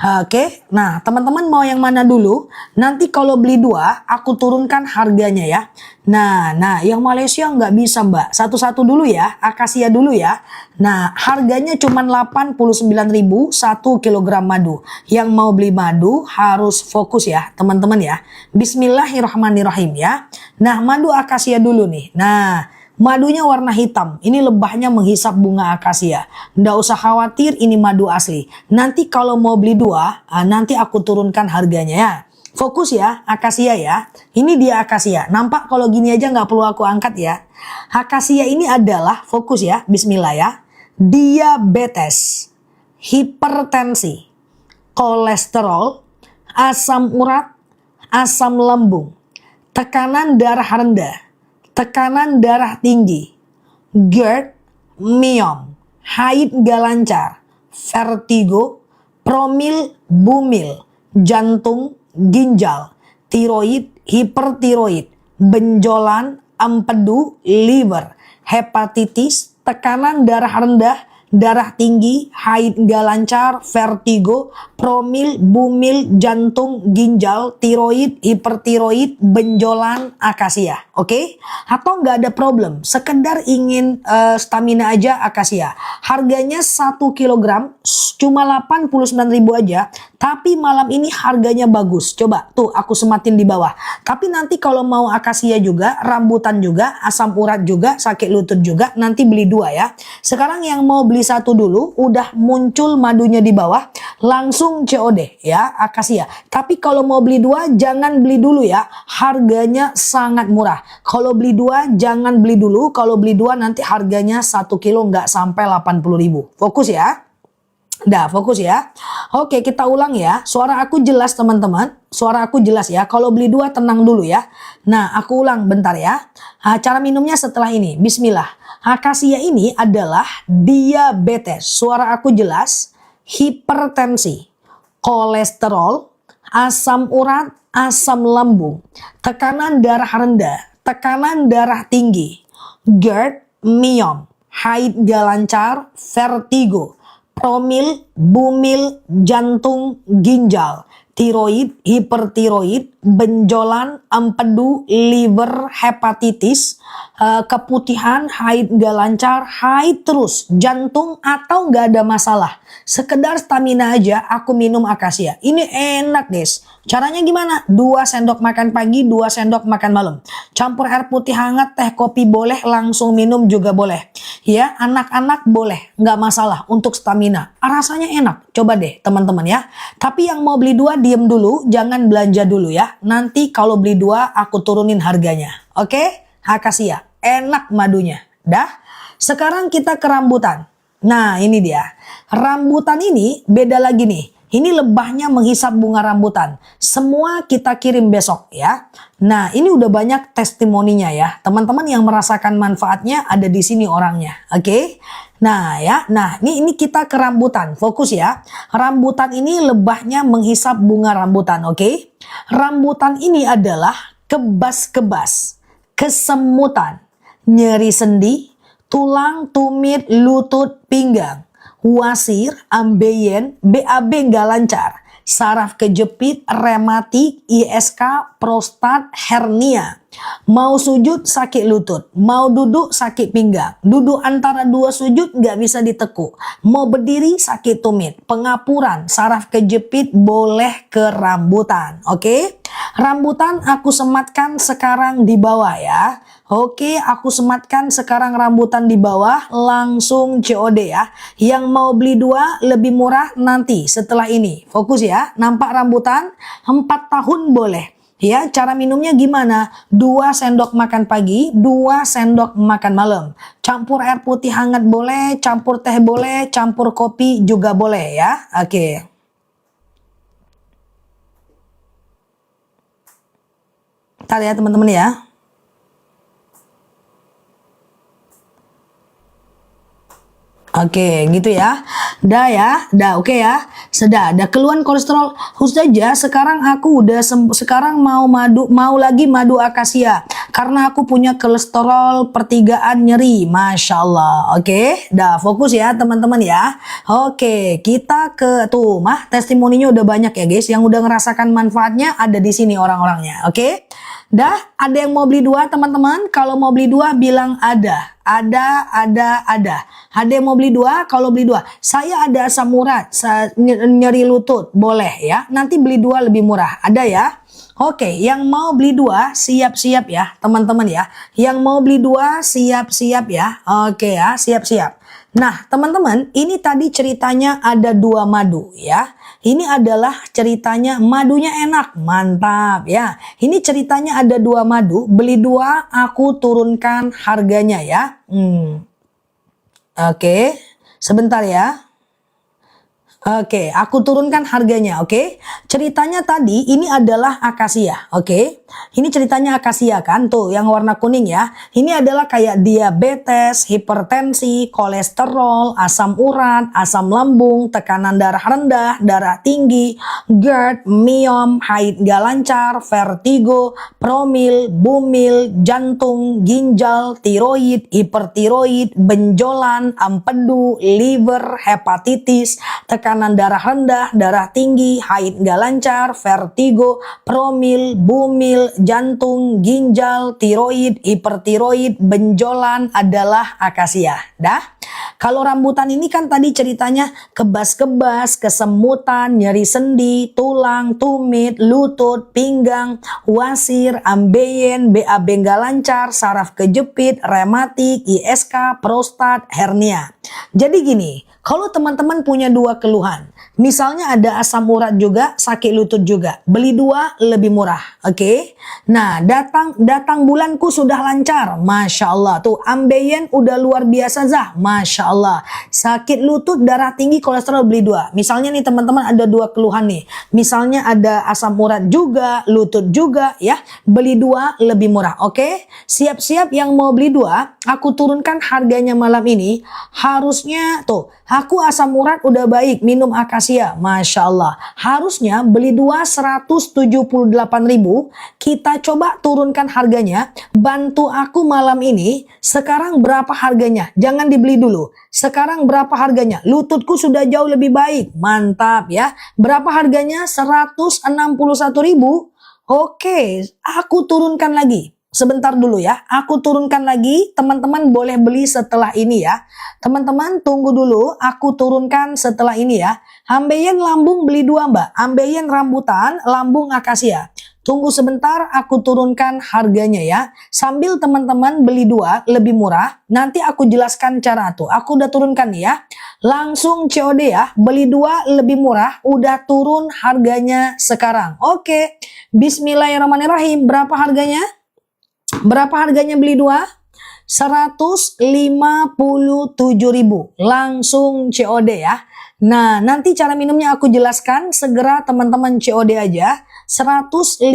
Oke, nah teman-teman mau yang mana dulu? Nanti kalau beli 2 aku turunkan harganya ya. Nah yang Malaysia nggak bisa mbak. Satu-satu dulu ya, akasia dulu ya. Nah harganya cuma 89.000 1 kilogram madu. Yang mau beli madu harus fokus ya teman-teman ya. Bismillahirrahmanirrahim ya. Nah madu akasia dulu nih. Nah madunya warna hitam. Ini lebahnya menghisap bunga akasia. Nggak usah khawatir ini madu asli. Nanti kalau mau beli 2, nanti aku turunkan harganya ya. Fokus ya, akasia ya. Ini dia akasia. Nampak kalau gini aja nggak perlu aku angkat ya. Akasia ini adalah, fokus ya, bismillah ya. Diabetes, hipertensi, kolesterol, asam urat, asam lambung, tekanan darah rendah, tekanan darah tinggi, GERD, myom, haid gak lancar, vertigo, promil, bumil, jantung, ginjal, tiroid, hipertiroid, benjolan, empedu, liver, hepatitis, tekanan darah rendah, darah tinggi, haid gak lancar, vertigo, promil, bumil, jantung, ginjal, tiroid, hipertiroid, benjolan, akasia. Oke? Atau nggak ada problem, sekedar ingin stamina aja akasia. Harganya 1 kilogram cuma 89.000 aja, tapi malam ini harganya bagus. Coba tuh aku sematin di bawah. Tapi nanti kalau mau akasia juga, rambutan juga, asam urat juga, sakit lutut juga, nanti beli 2 ya. Sekarang yang mau beli 1 dulu, udah muncul madunya di bawah, langsung COD ya, akasia. Tapi kalau mau beli dua jangan beli dulu ya, harganya sangat murah. Kalau beli dua jangan beli dulu, kalau beli dua nanti harganya 1 kilo nggak sampai 80.000. Fokus ya. Dah, fokus ya. Oke, kita ulang ya. Suara aku jelas teman-teman. Suara aku jelas ya. Kalau beli dua tenang dulu ya. Nah, aku ulang bentar ya. Cara minumnya setelah ini. Bismillah. Akasia ini adalah diabetes. Suara aku jelas. Hipertensi, kolesterol, asam urat, asam lambung, tekanan darah rendah, tekanan darah tinggi, GERD, myom, haid gak lancar, vertigo, promil, bumil, jantung, ginjal, tiroid, hipertiroid, benjolan, empedu, liver, hepatitis, keputihan, haid gak lancar, haid terus, jantung atau gak ada masalah. Sekedar stamina aja aku minum akasia. Ini enak guys. Caranya gimana? 2 sendok makan pagi, 2 sendok makan malam. Campur air putih hangat, teh kopi boleh, langsung minum juga boleh. Ya, anak-anak boleh, nggak masalah untuk stamina. Rasanya enak, coba deh teman-teman ya. Tapi yang mau beli 2 diem dulu, jangan belanja dulu ya. Nanti kalau beli 2 aku turunin harganya. Oke? Akasia, enak madunya. Dah? Sekarang kita ke rambutan. Nah ini dia. Rambutan ini beda lagi nih. Ini lebahnya menghisap bunga rambutan. Semua kita kirim besok ya. Nah ini udah banyak testimoninya ya. Teman-teman yang merasakan manfaatnya ada di sini orangnya. Oke. Nah ya. Nah ini kita ke rambutan. Fokus ya. Rambutan ini lebahnya menghisap bunga rambutan. Oke. Rambutan ini adalah kebas-kebas, kesemutan, nyeri sendi, tulang, tumit, lutut, pinggang, wasir, ambeien, BAB nggak lancar, saraf kejepit, rematik, ISK, prostat, hernia. Mau sujud sakit lutut, mau duduk sakit pinggang, duduk antara 2 sujud nggak bisa ditekuk, mau berdiri sakit tumit, pengapuran, saraf kejepit boleh ke rambutan. Oke? Rambutan aku sematkan sekarang di bawah ya. Oke, aku sematkan sekarang rambutan di bawah, langsung COD ya. Yang mau beli 2 lebih murah nanti setelah ini. Fokus ya, nampak rambutan 4 tahun boleh. Ya, cara minumnya gimana? 2 sendok makan pagi, 2 sendok makan malam. Campur air putih hangat boleh, campur teh boleh, campur kopi juga boleh ya. Oke. Ntar ya teman-teman ya. Oke, gitu ya. Dah ya, dah oke ya. Sudah, ada keluhan kolesterol. Ustazah, sekarang aku udah sekarang mau lagi madu akasia karena aku punya kolesterol pertigaan nyeri. Masya Allah. Oke, dah fokus ya teman-teman ya. Oke, kita ke tuh mah testimoninya udah banyak ya guys. Yang udah ngerasakan manfaatnya ada di sini orang-orangnya. Oke. Dah, ada yang mau beli 2 teman-teman? Kalau mau beli 2 bilang ada. Ada. Ada yang mau beli 2? Kalau beli 2. Saya ada asam urat, nyeri lutut. Boleh ya. Nanti beli 2 lebih murah. Ada ya. Oke, yang mau beli 2 siap-siap ya teman-teman ya. Yang mau beli 2 siap-siap ya. Oke ya, siap-siap. Nah teman-teman, ini tadi ceritanya ada 2 madu ya. Ini adalah ceritanya madunya enak, mantap ya. Ini ceritanya ada 2 madu, beli 2 aku turunkan harganya ya. Oke, sebentar ya. Oke, aku turunkan harganya, oke. Ceritanya tadi ini adalah akasia, oke. Ini ceritanya akasia kan, tuh yang warna kuning ya. Ini adalah kayak diabetes, hipertensi, kolesterol, asam urat, asam lambung, tekanan darah rendah, darah tinggi, GERD, myom, haid gak lancar, vertigo, promil, bumil, jantung, ginjal, tiroid, hipertiroid, benjolan, empedu, liver, hepatitis, tekanan darah rendah, darah tinggi, haid gak lancar, vertigo, promil, bumil, jantung, ginjal, tiroid, hipertiroid, benjolan adalah akasia. Dah? Kalau rambutan ini kan tadi ceritanya kebas-kebas, kesemutan, nyeri sendi, tulang, tumit, lutut, pinggang, wasir, ambeien, BAB gak lancar, saraf kejepit, rematik, ISK, prostat, hernia. Jadi gini, kalau teman-teman punya 2 keluhan keluhan. Misalnya ada asam urat juga, sakit lutut juga. Beli 2 lebih murah. Oke. Nah, datang bulanku sudah lancar. Masya Allah. Tuh, ambeien udah luar biasa Zah. Masya Allah. Sakit lutut, darah tinggi, kolesterol, beli 2. Misalnya nih teman-teman ada 2 keluhan nih. Misalnya ada asam urat juga, lutut juga ya. Beli 2 lebih murah. Oke. Siap-siap yang mau beli 2, aku turunkan harganya malam ini. Harusnya tuh, aku asam urat udah baik, minum akasia, Masya Allah. Harusnya beli 2 178.000, kita coba turunkan harganya. Bantu aku malam ini, sekarang berapa harganya? Jangan dibeli dulu. Sekarang berapa harganya? Lututku sudah jauh lebih baik, mantap ya. Berapa harganya? 161.000. Oke, aku turunkan lagi. Sebentar dulu ya, aku turunkan lagi, teman-teman boleh beli setelah ini ya. Teman-teman tunggu dulu, aku turunkan setelah ini ya. Ambeien lambung beli 2 mbak, ambeien rambutan, lambung akasia. Tunggu sebentar, aku turunkan harganya ya. Sambil teman-teman beli 2 lebih murah, nanti aku jelaskan cara tuh. Aku udah turunkan nih ya. Langsung COD ya, beli 2 lebih murah, udah turun harganya sekarang. Oke, bismillahirrahmanirrahim, berapa harganya? Berapa harganya beli 2? 157.000. Langsung COD ya. Nah, nanti cara minumnya aku jelaskan. Segera teman-teman COD aja. 157.000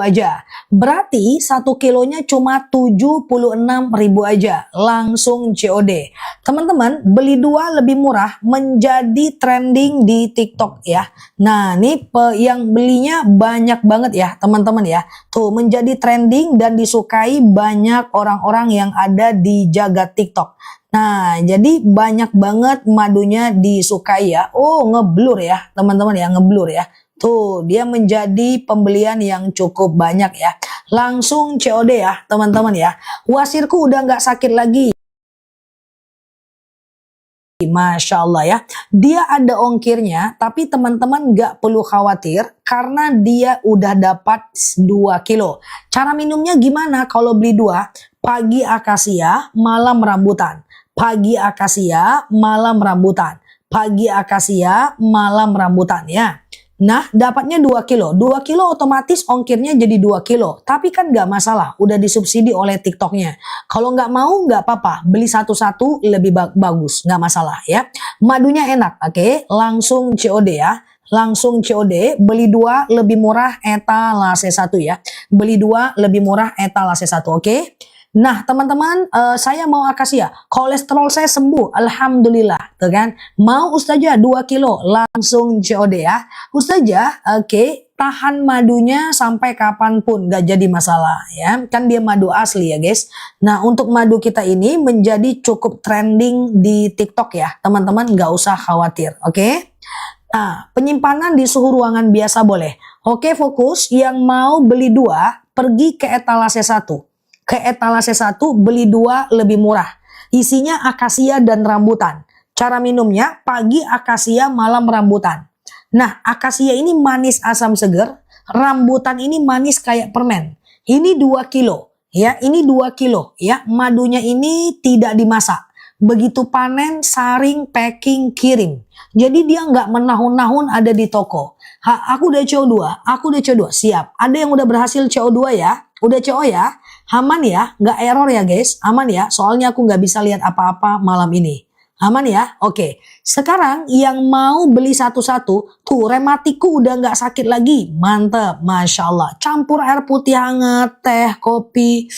aja. Berarti 1 kilonya cuma 76.000 aja. Langsung COD. Teman-teman, beli 2 lebih murah menjadi trending di TikTok ya. Nah, ini yang belinya banyak banget ya, teman-teman ya. Tuh, menjadi trending dan disukai banyak orang-orang yang ada di jagat TikTok. Nah, jadi banyak banget madunya disukai ya. Oh, ngeblur ya, teman-teman ya, ngeblur ya. Tuh, dia menjadi pembelian yang cukup banyak ya. Langsung COD ya, teman-teman ya. Wasirku udah nggak sakit lagi. Masya Allah ya. Dia ada ongkirnya, tapi teman-teman nggak perlu khawatir karena dia udah dapat 2 kilo. Cara minumnya gimana kalau beli 2? Pagi akasia, malam rambutan. Pagi akasia, malam rambutan. Pagi akasia, malam rambutan ya. Nah, dapatnya 2 kilo. 2 kilo otomatis ongkirnya jadi 2 kilo. Tapi kan nggak masalah, udah disubsidi oleh TikToknya. Kalau nggak mau, nggak apa-apa. Beli satu-satu lebih bagus, nggak masalah ya. Madunya enak, oke? Langsung COD ya. Langsung COD, beli 2 lebih murah etalase 1 ya. Beli 2 lebih murah etalase 1, oke? Nah teman-teman, saya mau akasia, kolesterol saya sembuh, alhamdulillah, tuh kan? Mau Ustazah 2 kilo, langsung COD ya. Ustazah, oke, tahan madunya sampai kapanpun, gak jadi masalah ya. Kan dia madu asli ya guys. Nah untuk madu kita ini menjadi cukup trending di TikTok ya, teman-teman gak usah khawatir, oke? Nah, penyimpanan di suhu ruangan biasa boleh. Oke, fokus, yang mau beli 2, pergi ke etalase 1. Ke etalase 1 beli 2 lebih murah. Isinya akasia dan rambutan. Cara minumnya pagi akasia, malam rambutan. Nah, akasia ini manis asam seger, rambutan ini manis kayak permen. Ini 2 kilo ya, ini 2 kilo ya. Madunya ini tidak dimasak. Begitu panen, saring, packing, kirim. Jadi dia nggak menahun-nahun ada di toko. Aku udah CO2, siap. Ada yang udah berhasil CO2 ya? Udah CO ya? Aman ya? Nggak error ya guys? Aman ya? Soalnya aku nggak bisa lihat apa-apa malam ini. Aman ya? Oke. Sekarang yang mau beli satu-satu, tuh rematiku udah nggak sakit lagi. Mantep, Masya Allah. Campur air putih hangat, teh, kopi,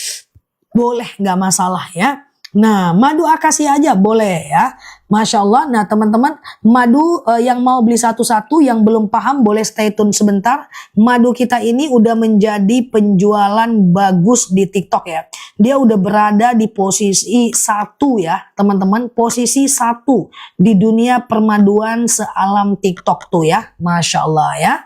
boleh nggak masalah ya. Nah, madu akasia aja boleh ya. Masya Allah. Nah, teman-teman, madu yang mau beli satu-satu, yang belum paham boleh stay tune sebentar. Madu kita ini udah menjadi penjualan bagus di TikTok ya. Dia udah berada di posisi 1 ya, teman-teman. Posisi 1 di dunia permaduan sealam TikTok tuh ya. Masya Allah ya.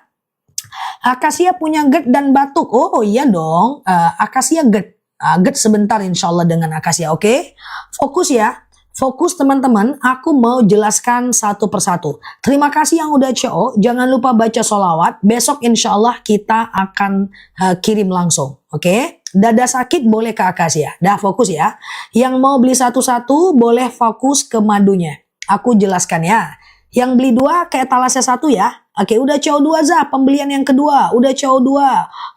Akasia punya GERD dan batuk. Oh iya dong, akasia GERD. GERD sebentar insya Allah dengan akasia, oke? Fokus ya, fokus teman-teman, aku mau jelaskan satu persatu. Terima kasih yang udah CO, jangan lupa baca sholawat, besok insya Allah kita akan kirim langsung, oke? Dada sakit boleh ke akasia, dah fokus ya. Yang mau beli satu-satu boleh fokus ke madunya, aku jelaskan ya. Yang beli 2 ke etalase 1 ya. Oke, udah CO2 Zah, pembelian yang kedua. Udah CO2,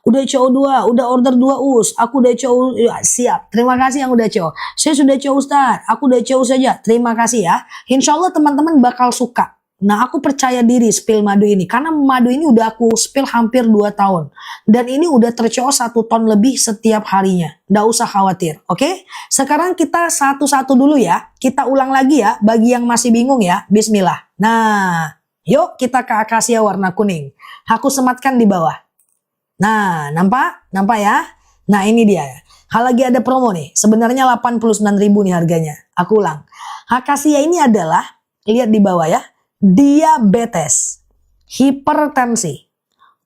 udah order 2 us. Aku udah CO, ya, siap. Terima kasih yang udah CO. Saya sudah CO Ustaz, aku udah CO saja. Terima kasih ya. Insya Allah teman-teman bakal suka. Nah, aku percaya diri spill madu ini. Karena madu ini udah aku spill hampir 2 tahun. Dan ini udah terco 1 ton lebih setiap harinya. Nggak usah khawatir, oke? Sekarang kita satu-satu dulu ya. Kita ulang lagi ya, bagi yang masih bingung ya. Bismillah. Nah, yuk kita ke akasia warna kuning. Aku sematkan di bawah. Nah, nampak? Nampak ya? Nah, ini dia. Hal lagi ada promo nih. Sebenarnya 89.000 nih harganya. Aku ulang. Akasia ini adalah, lihat di bawah ya. Diabetes, hipertensi,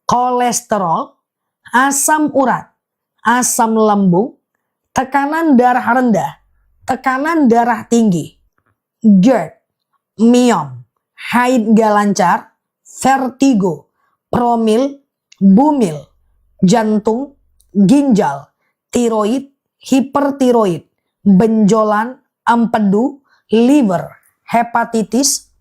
kolesterol, asam urat, asam lambung, tekanan darah rendah, tekanan darah tinggi, GERD, miom, haid gak lancar, vertigo, promil, bumil, jantung, ginjal, tiroid, hipertiroid, benjolan, empedu, liver, hepatitis,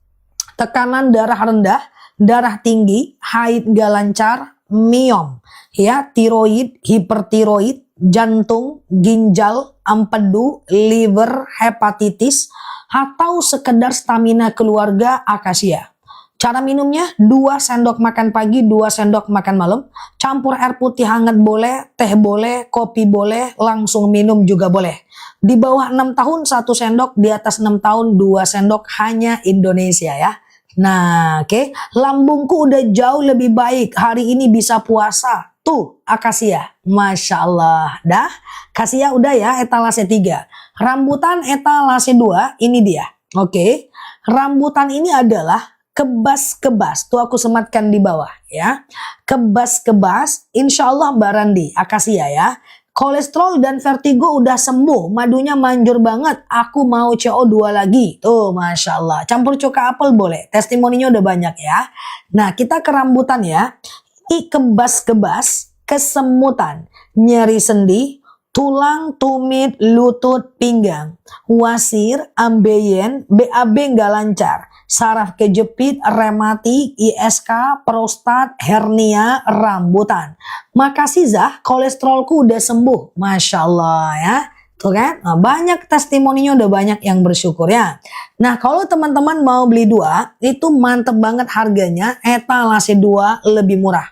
tekanan darah rendah, darah tinggi, haid gak lancar, miom, ya, tiroid, hipertiroid, jantung, ginjal, empedu, liver, hepatitis, atau sekedar stamina keluarga, akasia. Cara minumnya 2 sendok makan pagi, 2 sendok makan malam, campur air putih hangat boleh, teh boleh, kopi boleh, langsung minum juga boleh. Di bawah 6 tahun 1 sendok, di atas 6 tahun 2 sendok, hanya Indonesia ya. Nah, oke. Lambungku udah jauh lebih baik. Hari ini bisa puasa. Tuh, akasia. Masya Allah. Dah, akasia udah ya, etalase 3. Rambutan etalase 2, ini dia. Oke. Rambutan ini adalah kebas-kebas. Tuh aku sematkan di bawah ya. Kebas-kebas, insya Allah Mbak Randi, akasia ya. Kolesterol dan vertigo udah sembuh, madunya manjur banget, aku mau CO2 lagi. Tuh, Masya Allah. Campur cuka apel boleh, testimoninya udah banyak ya. Nah, kita ke rambutan ya. Kebas-kebas, kesemutan, nyeri sendi, tulang, tumit, lutut, pinggang, wasir, ambeien, BAB nggak lancar, saraf kejepit, rematik, ISK, prostat, hernia, rambutan. Makasih Zah, kolesterolku udah sembuh. Masya Allah ya. Tuh kan, nah, banyak testimoninya, udah banyak yang bersyukur ya. Nah, kalau teman-teman mau beli 2, itu mantep banget harganya, etalase 2 lebih murah.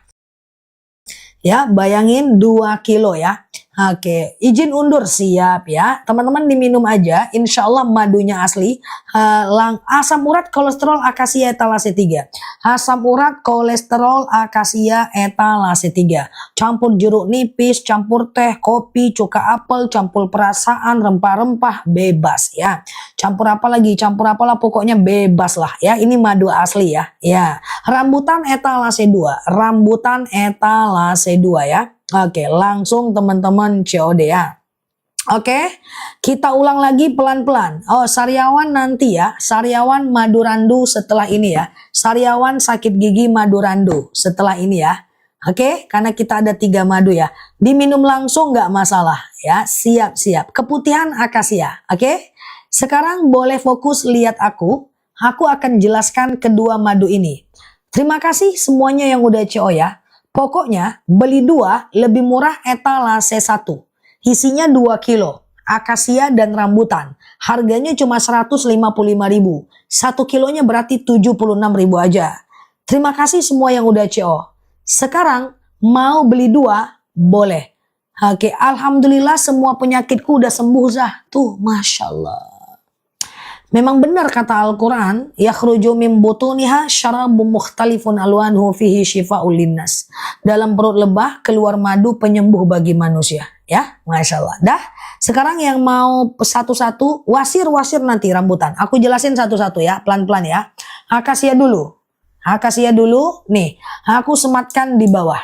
Ya, bayangin 2 kilo ya. Oke, izin undur, siap ya. Teman-teman diminum aja, insya Allah madunya asli. Asam urat, kolesterol, akasia etalase 3. Asam urat, kolesterol, akasia etalase 3. Campur jeruk nipis, campur teh, kopi, cuka apel, campur perasaan, rempah-rempah, bebas ya. Campur apa lagi? Campur apalah, pokoknya bebas lah ya. Ini madu asli ya. Ya, rambutan etalase 2. Rambutan etalase 2 ya. Oke, langsung teman-teman COD ya. Oke, kita ulang lagi pelan-pelan. Oh, sariawan nanti ya. Sariawan Madurandu setelah ini ya. Sariawan sakit gigi Madurandu setelah ini ya. Oke, karena kita ada 3 madu ya. Diminum langsung nggak masalah ya. Siap-siap. Keputihan akasia. Oke, sekarang boleh fokus lihat aku. Aku akan jelaskan kedua madu ini. Terima kasih semuanya yang udah CO ya. Pokoknya beli 2 lebih murah etalase 1. Isinya 2 kilo. Akasia dan rambutan. Harganya cuma 155.000. 1 kilonya berarti 76.000 aja. Terima kasih semua yang udah CO. Sekarang mau beli 2 boleh. Oke, alhamdulillah semua penyakitku udah sembuh Zah. Tuh, Masya Allah. Memang benar kata Al-Quran, yakhruju min butuniha syarabun mukhtalifun alwanhu fihi syifa'ul linnas. Dalam perut lebah keluar madu penyembuh bagi manusia. Ya, Masya Allah. Dah, sekarang yang mau satu-satu, wasir-wasir nanti rambutan. Aku jelasin satu-satu ya, pelan-pelan ya. Akasia dulu. Akasia dulu, nih, aku sematkan di bawah.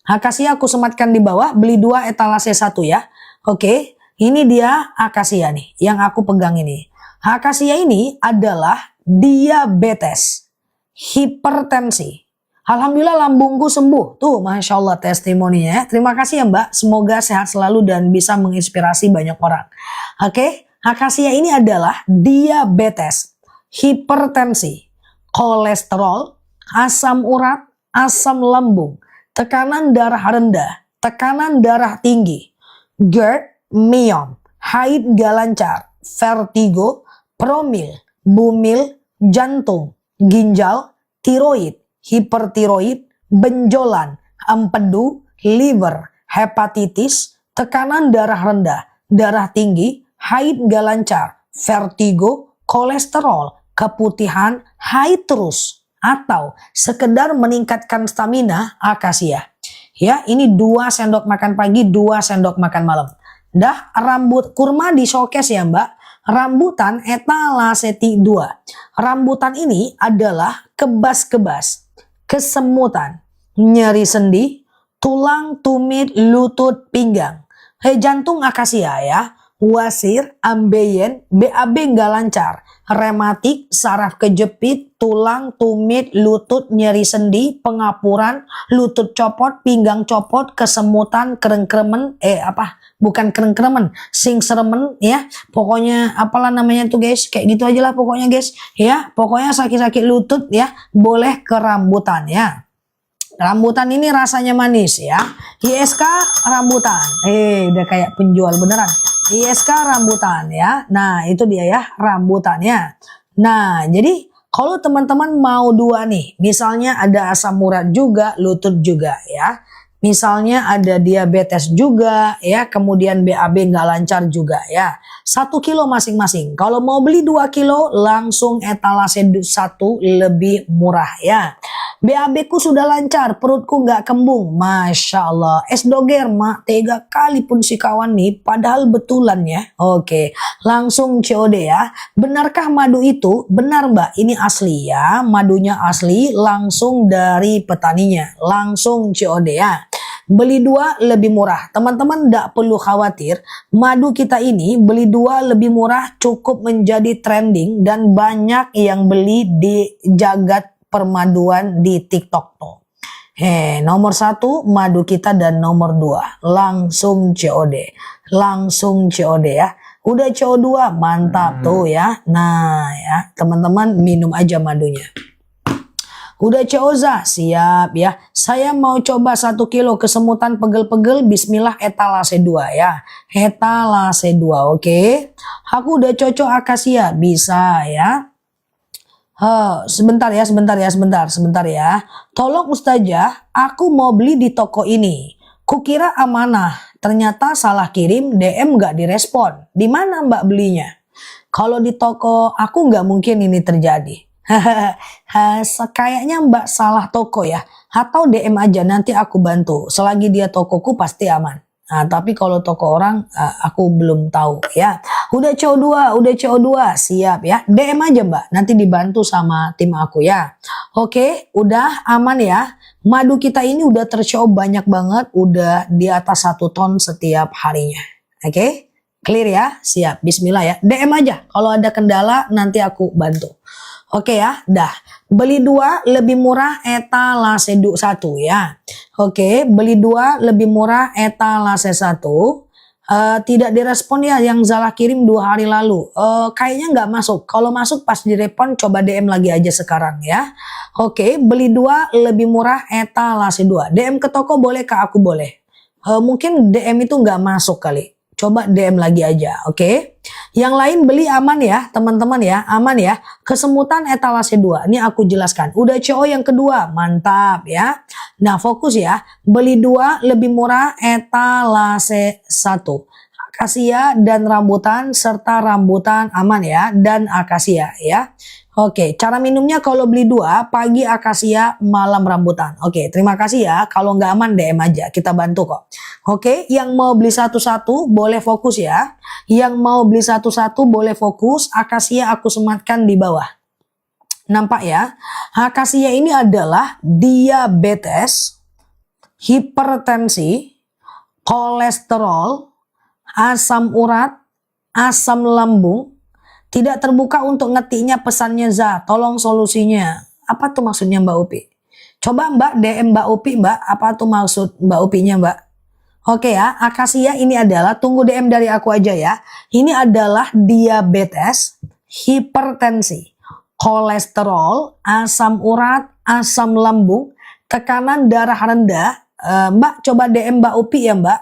Akasia aku sematkan di bawah, beli 2 etalase 1 ya. Oke, ini dia akasia nih, yang aku pegang ini. Akasia ini adalah diabetes, hipertensi. Alhamdulillah lambungku sembuh. Tuh, Masya Allah testimoninya ya. Terima kasih ya Mbak. Semoga sehat selalu dan bisa menginspirasi banyak orang. Oke, akasia ini adalah diabetes, hipertensi, kolesterol, asam urat, asam lambung, tekanan darah rendah, tekanan darah tinggi, GERD, myom, haid gak lancar, vertigo, promil, bumil, jantung, ginjal, tiroid, hipertiroid, benjolan, empedu, liver, hepatitis, tekanan darah rendah, darah tinggi, haid gak lancar, vertigo, kolesterol, keputihan, haid terus, atau sekedar meningkatkan stamina, akasia. Ya, ini 2 sendok makan pagi, 2 sendok makan malam. Dah, rambut kurma di showcase ya Mbak. Rambutan etalaceti 2. Rambutan ini adalah kebas-kebas, kesemutan, nyeri sendi, tulang, tumit, lutut, pinggang. Jantung akasia ya. Wasir, ambeien, BAB nggak lancar, rematik, saraf kejepit, tulang, tumit, lutut, nyeri sendi, pengapuran, lutut copot, pinggang copot, kesemutan, kerengkremen, bukan kerengkremen, singseremen ya, pokoknya apalah namanya tuh guys, kayak gitu aja lah pokoknya guys, ya, pokoknya sakit-sakit lutut ya, boleh ke rambutan ya. Rambutan ini rasanya manis ya. ISK rambutan. Udah kayak penjual beneran. ISK rambutan ya. Nah, itu dia ya rambutannya. Nah, jadi kalau teman-teman mau 2 nih, misalnya ada asam urat juga, lutut juga ya. Misalnya ada diabetes juga ya, kemudian BAB nggak lancar juga ya. 1 kilo masing-masing. Kalau mau beli 2 kilo langsung etalase 1 lebih murah ya. BAB ku sudah lancar, perutku nggak kembung. Masya Allah. Esdoger mak, 3 kali pun si kawan nih, padahal betulan ya. Oke, langsung COD ya. Benarkah madu itu? Benar mbak, ini asli ya. Madunya asli, langsung dari petaninya. Langsung COD ya. Beli 2 lebih murah. Teman-teman tidak perlu khawatir. Madu kita ini beli 2 lebih murah cukup menjadi trending dan banyak yang beli di jagat permaduan di TikTok tuh. Nomor 1 madu kita dan nomor 2 langsung COD. Langsung COD ya. Udah CO2 mantap tuh ya. Nah ya teman-teman minum aja madunya. Udah COZA, siap ya. Saya mau coba 1 kilo kesemutan pegel-pegel, bismillah etalase 2 ya. Etalase 2, oke. Aku udah cocok akasia, bisa ya. Sebentar ya. Tolong Ustazah, aku mau beli di toko ini. Kukira amanah, ternyata salah kirim, DM gak direspon. Di mana Mbak belinya? Kalau di toko aku nggak mungkin ini terjadi. Kayaknya Mbak salah toko ya. Atau DM aja nanti aku bantu. Selagi dia tokoku pasti aman. Nah, tapi kalau toko orang aku belum tahu ya. Udah CO2, siap ya. DM aja Mbak, nanti dibantu sama tim aku ya. Oke, udah aman ya. Madu kita ini udah tercoba banyak banget, udah di atas 1 ton setiap harinya. Oke, clear ya, siap. Bismillah ya. DM aja kalau ada kendala nanti aku bantu. Oke ya, dah. Beli 2 lebih murah etalase 1 ya. Oke, beli 2 lebih murah etalase 1. Tidak direspon ya yang Zala kirim 2 hari lalu. Kayaknya nggak masuk. Kalau masuk pas direspon coba DM lagi aja sekarang ya. Oke, beli 2 lebih murah etalase 2. DM ke toko boleh ke aku boleh. Mungkin DM itu nggak masuk kali. Coba DM lagi aja, oke? Yang lain beli aman ya, teman-teman ya, aman ya. Kesemutan etalase 2, ini aku jelaskan. Udah CO yang kedua, mantap ya. Nah fokus ya, beli 2 lebih murah etalase 1. Akasia dan rambutan serta rambutan aman ya, dan akasia ya. Oke, cara minumnya kalau beli 2, pagi akasia, malam rambutan. Oke, terima kasih ya. Kalau nggak aman DM aja, kita bantu kok. Oke, yang mau beli satu-satu boleh fokus ya. Yang mau beli satu-satu boleh fokus. Akasia aku sematkan di bawah. Nampak ya? Akasia ini adalah diabetes, hipertensi, kolesterol, asam urat, asam lambung. Tidak terbuka untuk ngetiknya pesannya Za. Tolong solusinya. Apa tuh maksudnya Mbak Upi? Coba Mbak DM Mbak Upi Mbak. Apa tuh maksud Mbak Upinya Mbak? Oke ya. Akasia ini adalah. Tunggu DM dari aku aja ya. Ini adalah diabetes, hipertensi, kolesterol, asam urat, asam lambung, tekanan darah rendah. Mbak coba DM Mbak Upi ya Mbak.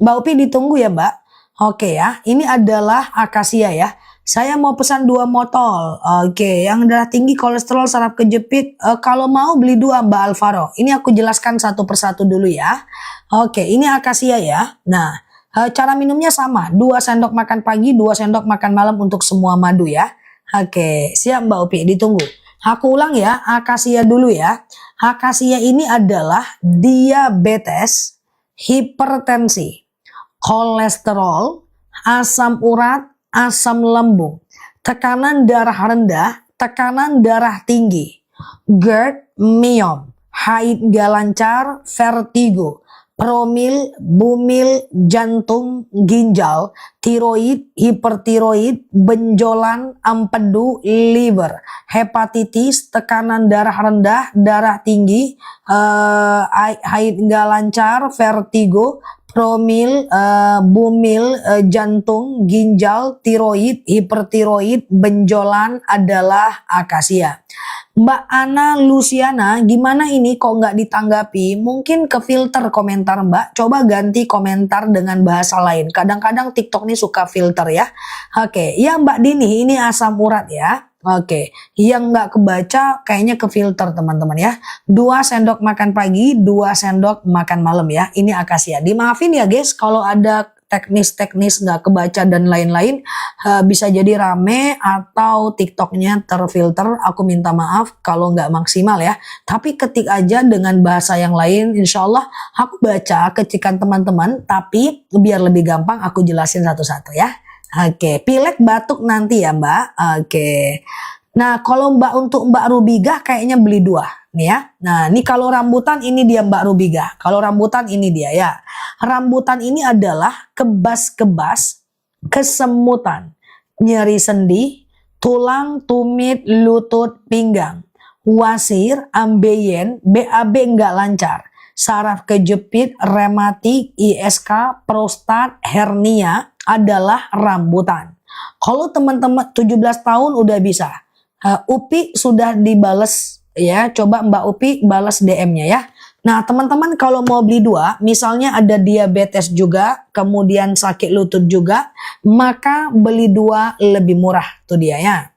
Mbak Upi ditunggu ya Mbak. Oke ya, ini adalah akasia ya. Saya mau pesan 2 botol. Oke, yang darah tinggi, kolesterol, saraf kejepit. Kalau mau beli 2 Mbak Alvaro. Ini aku jelaskan satu persatu dulu ya. Oke, ini akasia ya. Nah, cara minumnya sama. 2 sendok makan pagi, 2 sendok makan malam untuk semua madu ya. Oke, siap Mbak Upi, ditunggu. Aku ulang ya, akasia dulu ya. Akasia ini adalah diabetes, hipertensi, kolesterol, asam urat, asam lambung, tekanan darah rendah, tekanan darah tinggi, GERD, myom, haid gak lancar, vertigo, promil, bumil, jantung, ginjal, tiroid, hipertiroid, benjolan, empedu, liver, hepatitis, tekanan darah rendah, darah tinggi, haid gak lancar, vertigo, promil, bumil, jantung, ginjal, tiroid, hipertiroid, benjolan adalah akasia. Mbak Ana Luciana, gimana ini kok nggak ditanggapi? Mungkin ke filter komentar Mbak. Coba ganti komentar dengan bahasa lain. Kadang-kadang TikTok ini suka filter ya. Oke, ya Mbak Dini, ini asam urat ya. Oke, yang nggak kebaca kayaknya ke filter teman-teman ya. 2 sendok makan pagi, 2 sendok makan malam ya. Ini akasia. Dimaafin ya guys kalau ada teknis-teknis nggak kebaca dan lain-lain. Bisa jadi rame atau TikToknya terfilter. Aku minta maaf kalau nggak maksimal ya. Tapi ketik aja dengan bahasa yang lain. Insya Allah aku baca ketikan teman-teman. Tapi biar lebih gampang aku jelasin satu-satu ya. Oke, pilek batuk nanti ya Mbak. Oke. Nah, kalau untuk Mbak Rubigah kayaknya beli 2 nih ya. Nah, ini kalau rambutan ini dia Mbak Rubigah. Kalau rambutan ini dia ya. Rambutan ini adalah kebas-kebas, kesemutan, nyeri sendi, tulang, tumit, lutut, pinggang, wasir, ambeien, BAB nggak lancar, saraf kejepit, rematik, ISK, prostat, hernia adalah rambutan. Kalau teman-teman 17 tahun udah bisa. Upi sudah dibales ya. Coba Mbak Upi balas DM-nya ya. Nah, teman-teman kalau mau beli 2, misalnya ada diabetes juga, kemudian sakit lutut juga, maka beli 2 lebih murah. Tuh dia ya.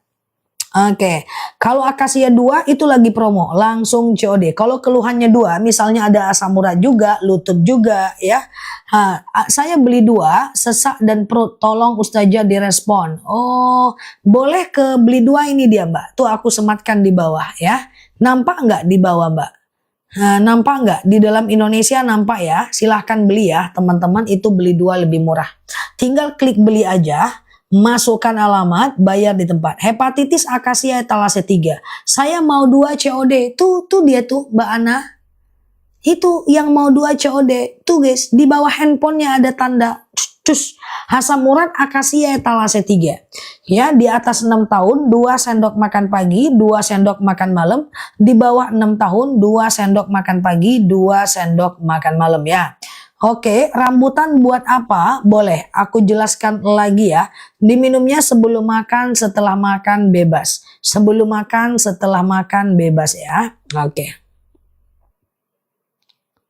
Oke, kalau akasia 2 itu lagi promo, langsung COD. Kalau keluhannya 2, misalnya ada asam urat juga, lutut juga ya. Saya beli 2, sesak dan perut, tolong Ustazah direspon. Oh, boleh ke beli 2 ini dia Mbak. Tuh aku sematkan di bawah ya. Nampak nggak di bawah Mbak? Nampak nggak? Di dalam Indonesia nampak ya. Silahkan beli ya teman-teman, itu beli 2 lebih murah. Tinggal klik beli aja. Masukkan alamat, bayar di tempat. Hepatitis akasia etalase 3. Saya mau 2 COD. Tuh dia tuh Mbak Ana. Itu yang mau 2 COD. Tuh guys, di bawah handphonenya ada tanda. Cus. Asam urat akasia etalase 3. Ya, di atas 6 tahun 2 sendok makan pagi, 2 sendok makan malam. Di bawah 6 tahun 2 sendok makan pagi, 2 sendok makan malam ya. Oke, rambutan buat apa? Boleh, aku jelaskan lagi ya. Diminumnya sebelum makan, setelah makan bebas. Sebelum makan, setelah makan bebas ya. Oke.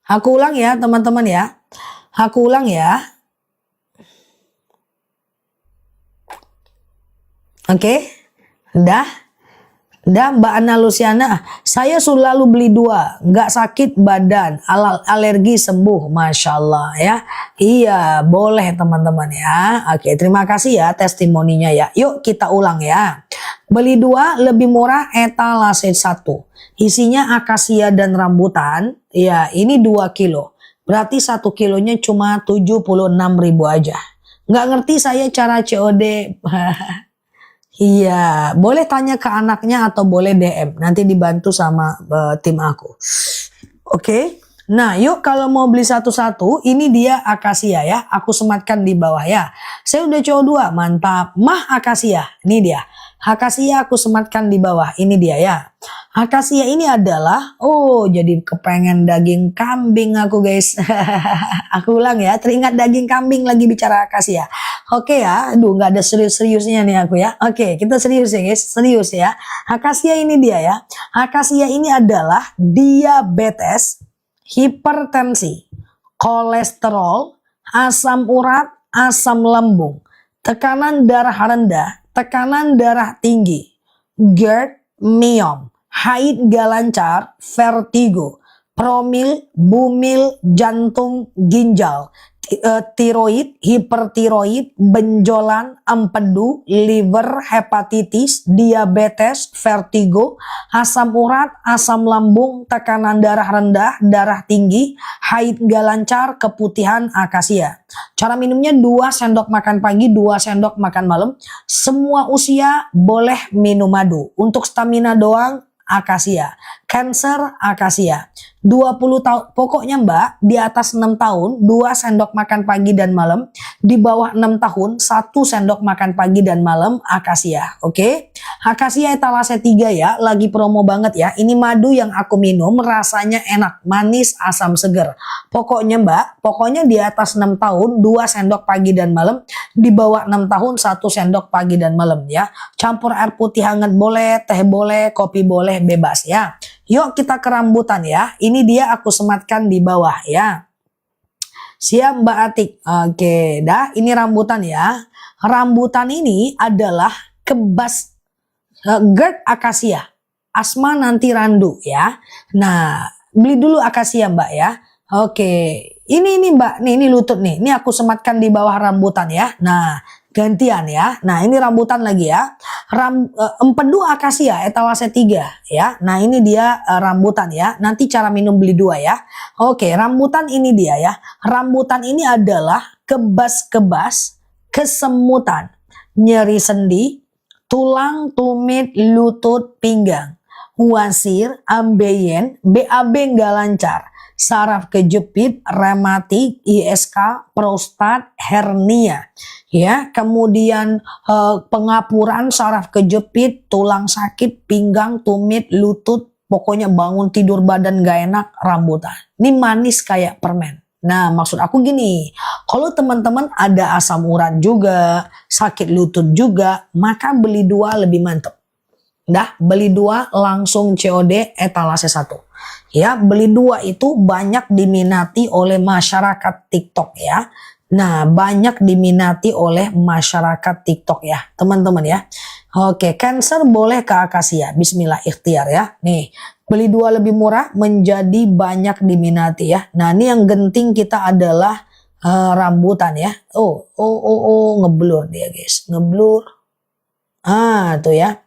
Aku ulang ya teman-teman ya. Aku ulang ya. Oke, udah. Dan Mbak Ana Luciana, saya selalu beli 2, nggak sakit badan, alergi sembuh, Masya Allah ya. Iya, boleh teman-teman ya. Oke, terima kasih ya testimoninya ya. Yuk kita ulang ya. Beli 2 lebih murah etalase 1. Isinya akasia dan rambutan. Ya, ini 2 kilo. Berarti 1 kilonya cuma 76.000 aja. Nggak ngerti saya cara COD. Iya, boleh tanya ke anaknya atau boleh DM. Nanti dibantu sama tim aku. Oke. Nah, yuk kalau mau beli satu-satu, ini dia akasia ya. Aku sematkan di bawah ya. Saya udah coba 2, mantap. Mah akasia, ini dia. Akasia aku sematkan di bawah, ini dia ya. Akasia ini adalah, jadi kepengen daging kambing aku guys. Aku ulang ya, teringat daging kambing lagi bicara akasia. Oke ya, aduh nggak ada serius-seriusnya nih aku ya. Oke, kita serius ya guys, serius ya. Akasia ini dia ya. Akasia ini adalah diabetes, hipertensi, kolesterol, asam urat, asam lambung, tekanan darah rendah, tekanan darah tinggi, GERD, myom, haid gak lancar, vertigo, promil, bumil, jantung, ginjal, tiroid, hipertiroid, benjolan, empedu, liver, hepatitis, diabetes, vertigo, asam urat, asam lambung, tekanan darah rendah, darah tinggi, haid gak lancar, keputihan, akasia. Cara minumnya 2 sendok makan pagi, 2 sendok makan malam. Semua usia boleh minum madu. Untuk stamina doang, akasia. Cancer, akasia. 20 tahun, pokoknya mbak, di atas 6 tahun, 2 sendok makan pagi dan malam. Di bawah 6 tahun, 1 sendok makan pagi dan malam, akasia. Oke? Akasia etalase 3 ya, lagi promo banget ya. Ini madu yang aku minum, rasanya enak, manis, asam seger. Pokoknya mbak, pokoknya di atas 6 tahun, 2 sendok pagi dan malam. Di bawah 6 tahun, 1 sendok pagi dan malam ya. Campur air putih hangat boleh, teh boleh, kopi boleh, bebas ya. Yuk kita ke rambutan ya. Ini dia aku sematkan di bawah ya. Siap Mbak Atik. Oke, dah ini rambutan ya. Rambutan ini adalah kebas GERD akasia. Asma nanti randu ya. Nah, beli dulu akasia Mbak ya. Oke, ini Mbak, nih ini lutut nih. Ini aku sematkan di bawah rambutan ya. Nah, gantian ya. Nah, ini rambutan lagi ya. Empedu akasia etalase 3 ya. Nah, ini dia rambutan ya. Nanti cara minum beli 2 ya. Oke, rambutan ini dia ya. Rambutan ini adalah kebas-kebas, kesemutan, nyeri sendi, tulang, tumit, lutut, pinggang, wasir, ambeien, BAB nggak lancar, saraf kejepit, rematik, ISK, prostat, hernia, ya, kemudian pengapuran, saraf kejepit, tulang sakit, pinggang, tumit, lutut, pokoknya bangun tidur badan gak enak, rambutan. Ini manis kayak permen. Nah, maksud aku gini, kalau teman-teman ada asam urat juga, sakit lutut juga, maka beli 2 lebih mantap. Dah, beli 2 langsung COD etalase 1. Ya, beli 2 itu banyak diminati oleh masyarakat TikTok ya. Nah, banyak diminati oleh masyarakat TikTok ya, teman-teman ya. Oke, cancer boleh ke akasia. Bismillah, ikhtiar ya. Nih, beli 2 lebih murah menjadi banyak diminati ya. Nah, ini yang genting kita adalah rambutan ya. Ngeblur dia guys, ngeblur. Tuh ya.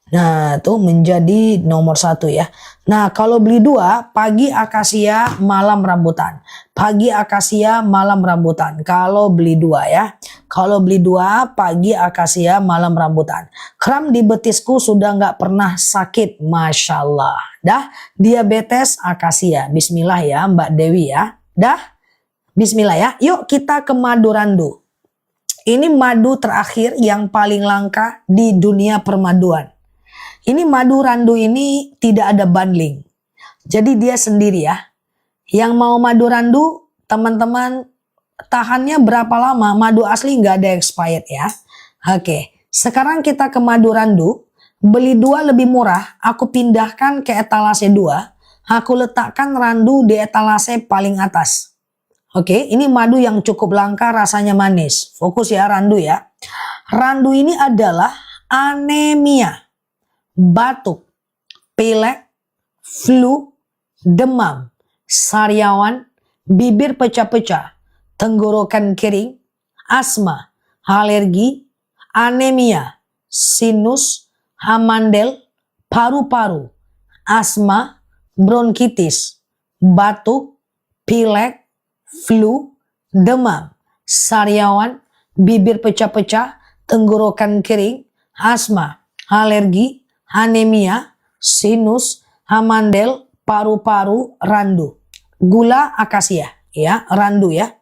Nah, tuh menjadi nomor 1 ya. Nah, kalau beli 2, pagi akasia, malam rambutan. Pagi akasia, malam rambutan. Kalau beli 2 ya. Kalau beli 2, pagi akasia, malam rambutan. Kram di betisku sudah nggak pernah sakit. Masya Allah. Dah, diabetes akasia. Bismillah ya Mbak Dewi ya. Dah, bismillah ya. Yuk kita ke madu randu. Ini madu terakhir yang paling langka di dunia permaduan. Ini madu randu ini tidak ada bundling. Jadi dia sendiri ya. Yang mau madu randu, teman-teman tahannya berapa lama? Madu asli nggak ada expired ya. Oke, sekarang kita ke madu randu. Beli 2 lebih murah, aku pindahkan ke etalase 2. Aku letakkan randu di etalase paling atas. Oke, ini madu yang cukup langka, rasanya manis. Fokus ya randu ya. Randu ini adalah anemia, batuk, pilek, flu, demam, sariawan, bibir pecah-pecah, tenggorokan kering, asma, alergi, anemia, sinus, amandel, paru-paru, asma, bronkitis, batuk, pilek, flu, demam, sariawan, bibir pecah-pecah, tenggorokan kering, asma, alergi, anemia, sinus, amandel, paru-paru, randu. Gula akasia ya, randu ya.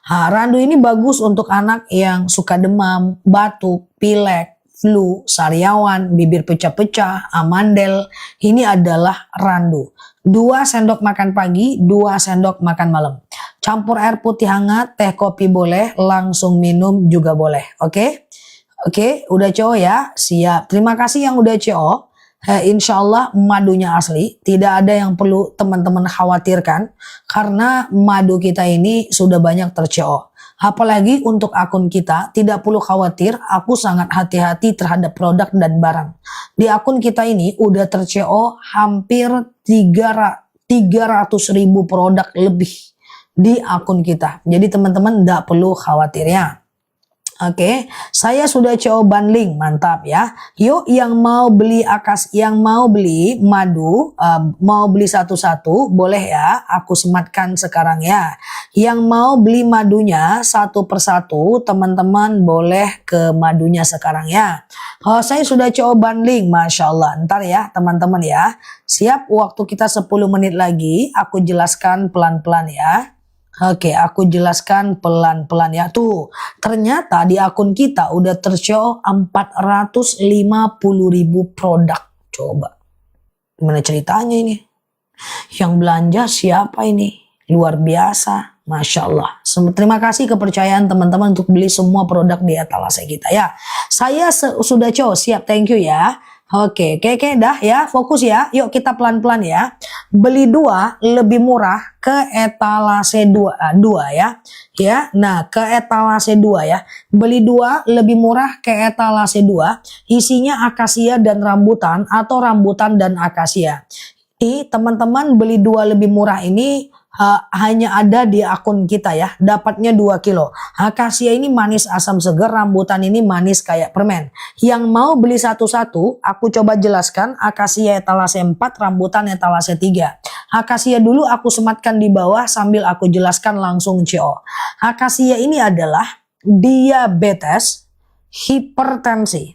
Randu ini bagus untuk anak yang suka demam, batuk, pilek, flu, sariawan, bibir pecah-pecah, amandel. Ini adalah randu. 2 sendok makan pagi, 2 sendok makan malam. Campur air putih hangat, teh kopi boleh, langsung minum juga boleh. Oke? Oke, udah CO ya? Siap. Terima kasih yang udah CO. Insya Allah madunya asli, tidak ada yang perlu teman-teman khawatirkan karena madu kita ini sudah banyak ter-CO. Apalagi untuk akun kita, tidak perlu khawatir, aku sangat hati-hati terhadap produk dan barang. Di akun kita ini udah ter-CO hampir 300.000 produk lebih di akun kita. Jadi teman-teman tidak perlu khawatir ya. Oke, saya sudah CO bundling, mantap ya. Yuk yang mau beli yang mau beli madu, mau beli satu-satu, boleh ya, aku sematkan sekarang ya. Yang mau beli madunya satu persatu, teman-teman boleh ke madunya sekarang ya. Oh, saya sudah CO bundling, Masya Allah. Ntar ya teman-teman ya. Siap, waktu kita 10 menit lagi, aku jelaskan pelan-pelan ya. Oke, aku jelaskan pelan-pelan ya. Tuh, ternyata di akun kita udah ter-CO 450.000 produk. Coba, gimana ceritanya ini? Yang belanja siapa ini? Luar biasa, Masya Allah. Terima kasih kepercayaan teman-teman untuk beli semua produk di etalase kita ya. Saya sudah CO, siap, thank you ya. Oke, dah ya, fokus ya. Yuk kita pelan-pelan ya. Beli 2 lebih murah ke etalase 2 ya. Ya, nah ke etalase 2 ya. Beli 2 lebih murah ke etalase 2. Isinya akasia dan rambutan atau rambutan dan akasia. Ini teman-teman beli 2 lebih murah ini hanya ada di akun kita ya, dapatnya 2 kilo. Akasia ini manis asam seger, rambutan ini manis kayak permen. Yang mau beli satu-satu, aku coba jelaskan. Akasia etalase 4, rambutan etalase 3. Akasia dulu aku sematkan di bawah sambil aku jelaskan langsung CO. Akasia ini adalah diabetes, hipertensi,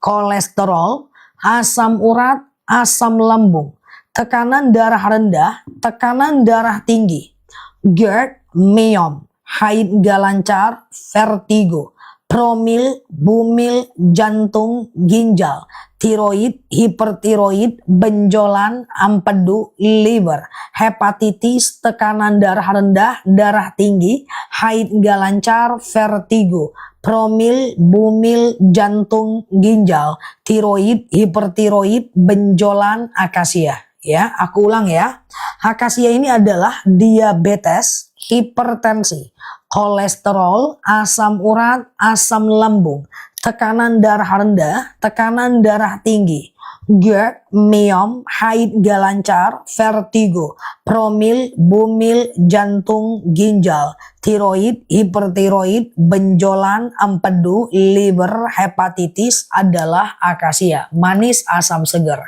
kolesterol, asam urat, asam lambung, tekanan darah rendah, tekanan darah tinggi, GERD, myom, haid gak lancar, vertigo, promil, bumil, jantung, ginjal, tiroid, hipertiroid, benjolan, empedu, liver, hepatitis, tekanan darah rendah, darah tinggi, haid gak lancar, vertigo, promil, bumil, jantung, ginjal, tiroid, hipertiroid, benjolan, akasia. Ya, aku ulang ya. Akasia ini adalah diabetes, hipertensi, kolesterol, asam urat, asam lambung, tekanan darah rendah, tekanan darah tinggi, GERD, myom, haid gak lancar, vertigo, promil, bumil, jantung, ginjal, tiroid, hipertiroid, benjolan, empedu, liver, hepatitis adalah akasia, manis asam seger.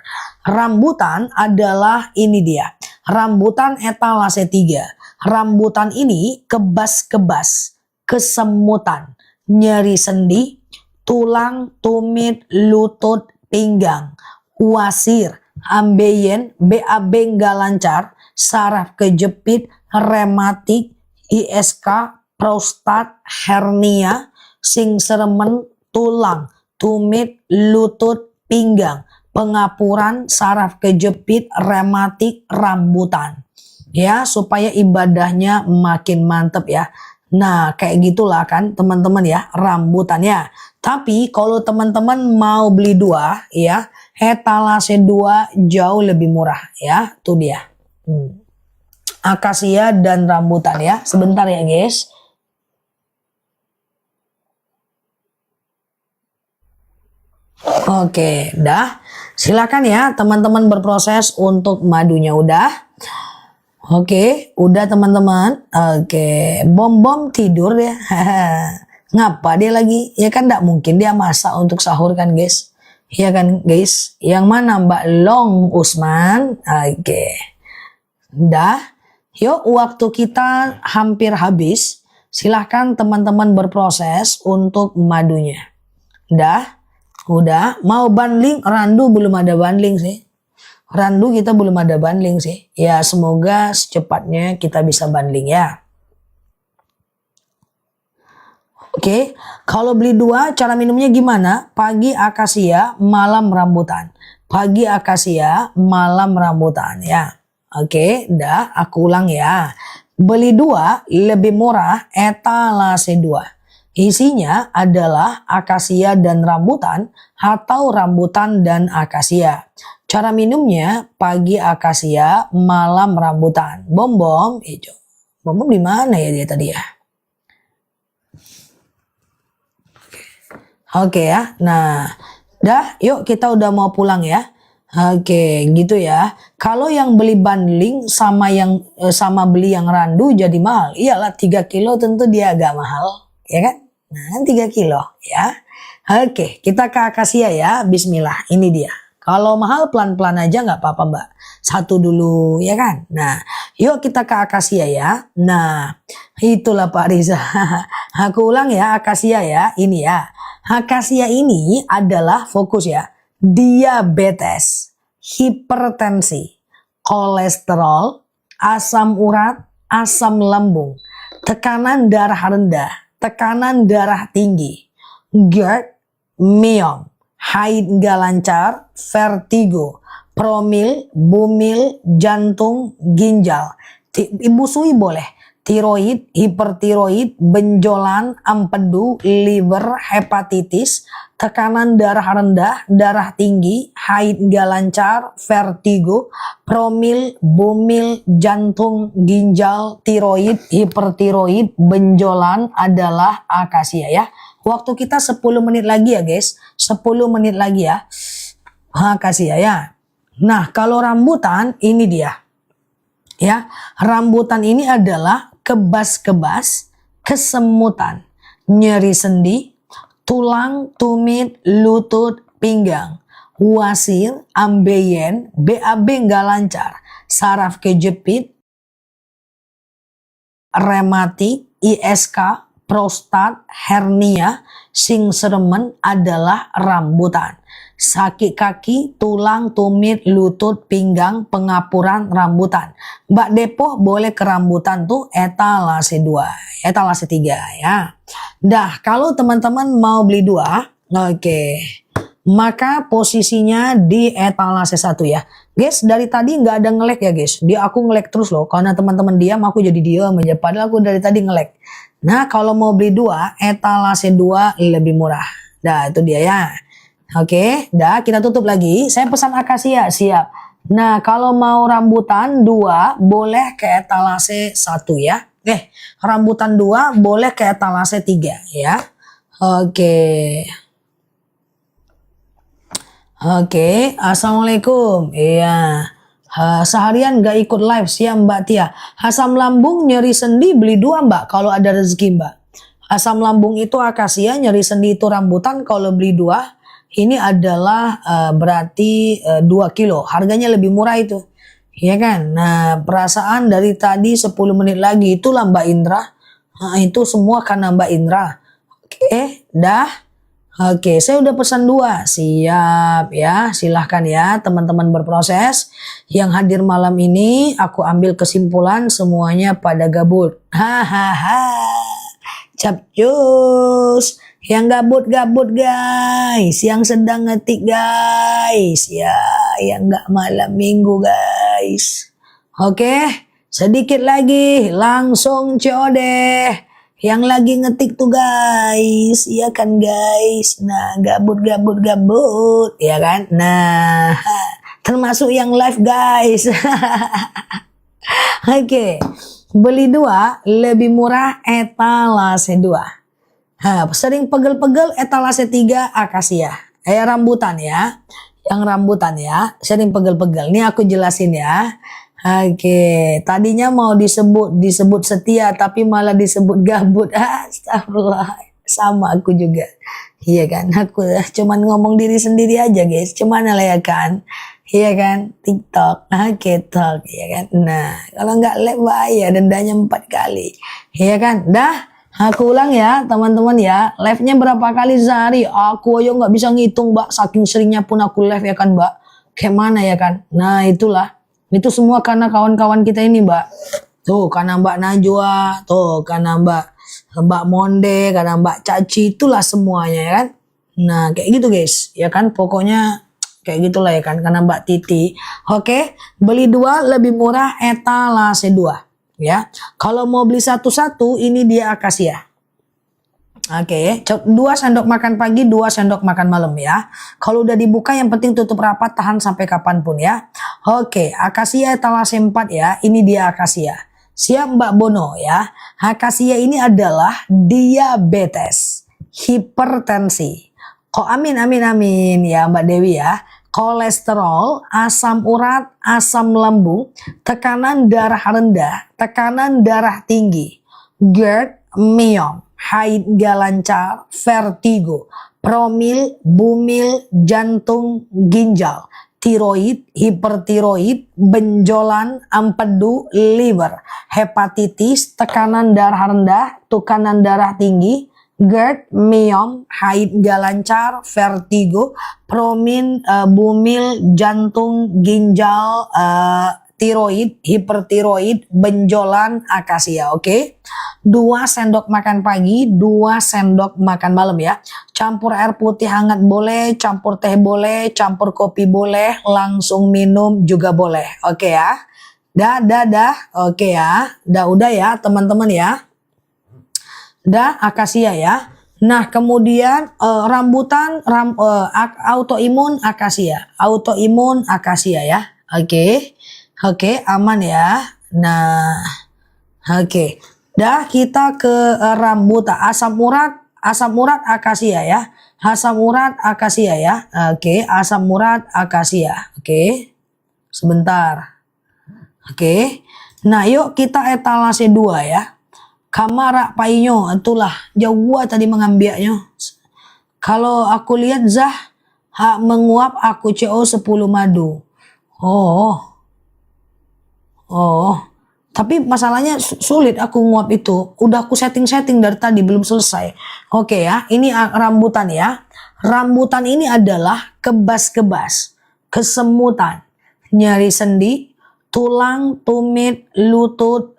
Rambutan adalah ini dia, rambutan etalase 3. Rambutan ini kebas-kebas, kesemutan, nyeri sendi, tulang, tumit, lutut, pinggang, wasir, ambeien, BAB gak lancar, saraf kejepit, rematik, ISK, prostat, hernia, singseremen, tulang, tumit, lutut, pinggang, pengapuran, saraf kejepit, rematik, rambutan. Ya, supaya ibadahnya makin mantep ya. Nah, kayak gitulah kan teman-teman ya, rambutannya. Tapi kalau teman-teman mau beli 2 ya, etalase 2 jauh lebih murah ya. Tuh dia. Akasia dan rambutan ya. Sebentar ya guys. Oke, dah. Silakan ya teman-teman berproses untuk madunya udah. Oke, udah teman-teman. Oke, bom-bom tidur ya. Ngapa dia lagi? Ya kan tidak mungkin dia masak untuk sahur kan guys. Ya kan guys. Yang mana Mbak Long Usman? Oke. Udah. Yuk waktu kita hampir habis. Silahkan teman-teman berproses untuk madunya. Udah. Mau bundling? Randu belum ada bundling sih. Randu kita belum ada bundling sih. Ya semoga secepatnya kita bisa bundling ya. Oke, kalau beli 2, cara minumnya gimana? Pagi akasia, malam rambutan. Pagi akasia, malam rambutan ya. Oke, dah aku ulang ya. Beli 2 lebih murah etalase 2. Isinya adalah akasia dan rambutan atau rambutan dan akasia. Cara minumnya pagi akasia, malam rambutan. Bom hijau. Bom di mana ya dia tadi ya? Oke ya. Nah, dah yuk kita udah mau pulang ya. Oke, gitu ya. Kalau yang beli bundling sama sama beli yang randu jadi mahal. Iyalah 3 kilo tentu dia agak mahal, ya kan? Nah, 3 kilo ya. Oke, kita ke akasia ya. Bismillah, ini dia. Kalau mahal pelan-pelan aja nggak apa-apa Mbak. Satu dulu ya kan. Nah, yuk kita ke akasia ya. Nah, itulah Pak Riza. Aku ulang ya, akasia ya. Ini ya. Akasia ini adalah fokus ya. Diabetes, hipertensi, kolesterol, asam urat, asam lambung, tekanan darah rendah, tekanan darah tinggi, GERD, myom, haid nggak lancar, vertigo, promil, bumil, jantung, ginjal. Ibu sui boleh. Tiroid, hipertiroid, benjolan, empedu, liver, hepatitis, tekanan darah rendah, darah tinggi, haid nggak lancar, vertigo, promil, bumil, jantung, ginjal, tiroid, hipertiroid, benjolan adalah akasia ya. Waktu kita 10 menit lagi ya guys, 10 menit lagi ya. Akasia ya. Nah, kalau rambutan ini dia. Ya, rambutan ini adalah kebas-kebas, kesemutan, nyeri sendi, tulang, tumit, lutut, pinggang, wasir, ambeien, BAB nggak lancar, saraf kejepit, rematik, ISK, prostat, hernia, singseremen adalah rambutan. Sakit kaki, tulang, tumit, lutut, pinggang, pengapuran, rambutan. Mbak Depo boleh ke rambutan tuh etalase 2, etalase 3 ya. Dah, kalau teman-teman mau beli 2, oke. Maka posisinya di etalase 1 ya. Guys, dari tadi nggak ada nge-lag ya guys. Aku nge-lag terus loh. Karena teman-teman diam, aku jadi diam aja. Padahal aku dari tadi nge-lag. Nah, kalau mau beli 2, etalase 2 lebih murah. Dah, itu dia ya. Oke, dah kita tutup lagi. Saya pesan akasia, siap. Nah, kalau mau rambutan 2 boleh ke etalase 1 ya. Rambutan 2 boleh ke etalase 3 ya. Oke. Oke, assalamualaikum. Iya. Seharian gak ikut live siap Mbak Tia. Asam lambung nyeri sendi beli 2 Mbak kalau ada rezeki Mbak. Asam lambung itu akasia, nyeri sendi itu rambutan. Kalau beli 2 ini adalah berarti 2 kilo. Harganya lebih murah itu. Ya kan? Nah, perasaan dari tadi 10 menit lagi itulah Mbak Indra. Nah, itu semua karena Mbak Indra. Oke, dah. Oke, saya udah pesan 2. Siap ya. Silahkan ya teman-teman berproses. Yang hadir malam ini aku ambil kesimpulan semuanya pada gabut. Hahaha. Capcus. Yang gabut-gabut guys, yang sedang ngetik guys, ya, yang nggak malam minggu guys. Oke, sedikit lagi langsung COD. Yang lagi ngetik tuh guys, ya kan guys. Nah, gabut, ya kan. Nah, termasuk yang live guys. Oke, beli 2 lebih murah etalase 2. Sering pegel-pegel etalase 3 akasia. Rambutan ya. Yang rambutan ya. Sering pegel-pegel. Ini aku jelasin ya. Oke. Tadinya mau disebut setia tapi malah disebut gabut. Astagfirullah. Sama aku juga. Iya kan. Aku cuman ngomong diri sendiri aja guys. Cuman lah ya kan. Iya kan. TikTok. TikTok. Iya kan. Nah. Kalau nggak live bahaya. Dendanya 4 kali. Iya kan. Dah. Aku ulang ya teman-teman ya. Live-nya berapa kali sehari? Aku aja nggak bisa ngitung Mbak. Saking seringnya pun aku live ya kan Mbak. Kayak mana ya kan. Nah itulah. Itu semua karena kawan-kawan kita ini Mbak. Tuh karena Mbak Najwa. Tuh karena Mbak Mbak Monde, kadang Mbak Caci, itulah semuanya ya kan. Nah kayak gitu guys, ya kan pokoknya kayak gitulah ya kan, karena Mbak Titi. Oke, beli 2 lebih murah etalase 2 ya. Kalau mau beli satu-satu ini dia akasia. Oke, 2 sendok makan pagi, 2 sendok makan malam ya. Kalau udah dibuka yang penting tutup rapat, tahan sampai kapanpun ya. Oke, akasia etalase 4 ya. Ini dia akasia. Siap Mbak Bono ya. Akasia ini adalah diabetes, hipertensi. Kok amin amin amin ya Mbak Dewi ya. Kolesterol, asam urat, asam lambung, tekanan darah rendah, tekanan darah tinggi, GERD, myom, haid gak lancar, vertigo, promil, bumil, jantung, ginjal, tiroid, hipertiroid, benjolan, empedu, liver, hepatitis, tekanan darah rendah, tekanan darah tinggi, GERD, myom, haid gak lancar, vertigo, promin, bumil, jantung, ginjal, tiroid, hipertiroid, benjolan, akasia. Oke. 2 sendok makan pagi, 2 sendok makan malam ya. Campur air putih hangat boleh, campur teh boleh, campur kopi boleh, langsung minum juga boleh. Oke ya. Dah. Oke ya. Udah ya teman-teman ya. Dah akasia ya. Nah kemudian rambutan autoimun akasia, autoimun akasia ya. Oke, aman ya. Nah oke, dah kita ke rambutan asam urat akasia ya. Asam urat akasia ya. Oke, asam urat akasia. Oke, sebentar. Oke, nah yuk kita etalase 2 ya. Kamara painyo, itulah jauh tadi mengambilnya. Kalau aku lihat Zah menguap aku CO 10 madu. Tapi masalahnya sulit aku nguap itu. Udah aku setting dari tadi belum selesai. Oke ya, ini rambutan ya. Rambutan ini adalah kebas-kebas, kesemutan, nyeri sendi, tulang, tumit, lutut,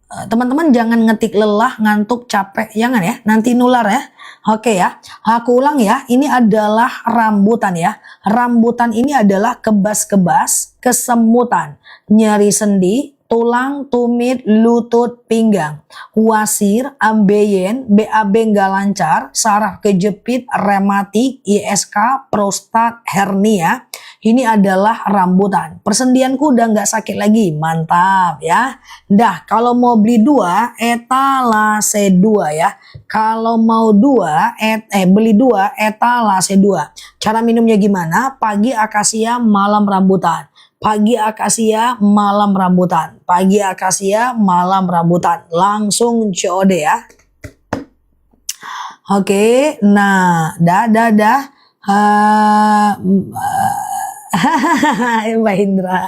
teman-teman jangan ngetik lelah, ngantuk, capek, jangan ya, nanti nular ya. Oke ya, aku ulang ya, ini adalah rambutan ya. Rambutan ini adalah kebas-kebas, kesemutan, nyeri sendi, tulang, tumit, lutut, pinggang, wasir, ambeien, BAB nggak lancar, saraf kejepit, rematik, ISK, prostat, hernia. Ini adalah rambutan. Persendianku udah nggak sakit lagi, mantap ya. Dah, kalau mau beli 2 etalase 2 ya. Kalau mau beli 2 etalase 2. Cara minumnya gimana? Pagi akasia, malam rambutan. Pagi akasia, malam rambutan. Pagi akasia, malam rambutan. Langsung COD ya. Oke, nah, dah. Mbak Indra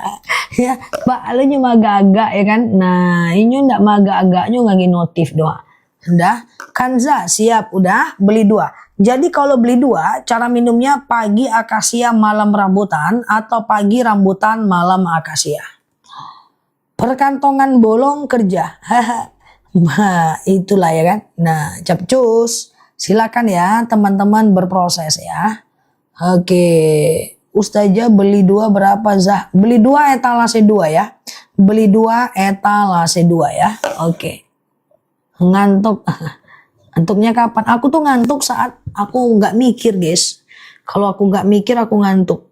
ya, Mbak lu cuma agak-agak ya kan. Nah, ini ndak agak-agaknya nggak notif doa. Udah, Kanza siap, udah beli 2. Jadi kalau beli 2, cara minumnya pagi akasia, malam rambutan atau pagi rambutan, malam akasia. Perkantongan bolong kerja. Nah, itulah ya kan. Nah, capcus. Silakan ya teman-teman berproses ya. Oke. Ustazah beli 2 berapa Zah? Beli 2 etalase 2 ya. Beli 2 etalase 2 ya. Oke. Ngantuk. Ngantuknya kapan? Aku tuh ngantuk saat aku nggak mikir guys. Kalau aku nggak mikir aku ngantuk.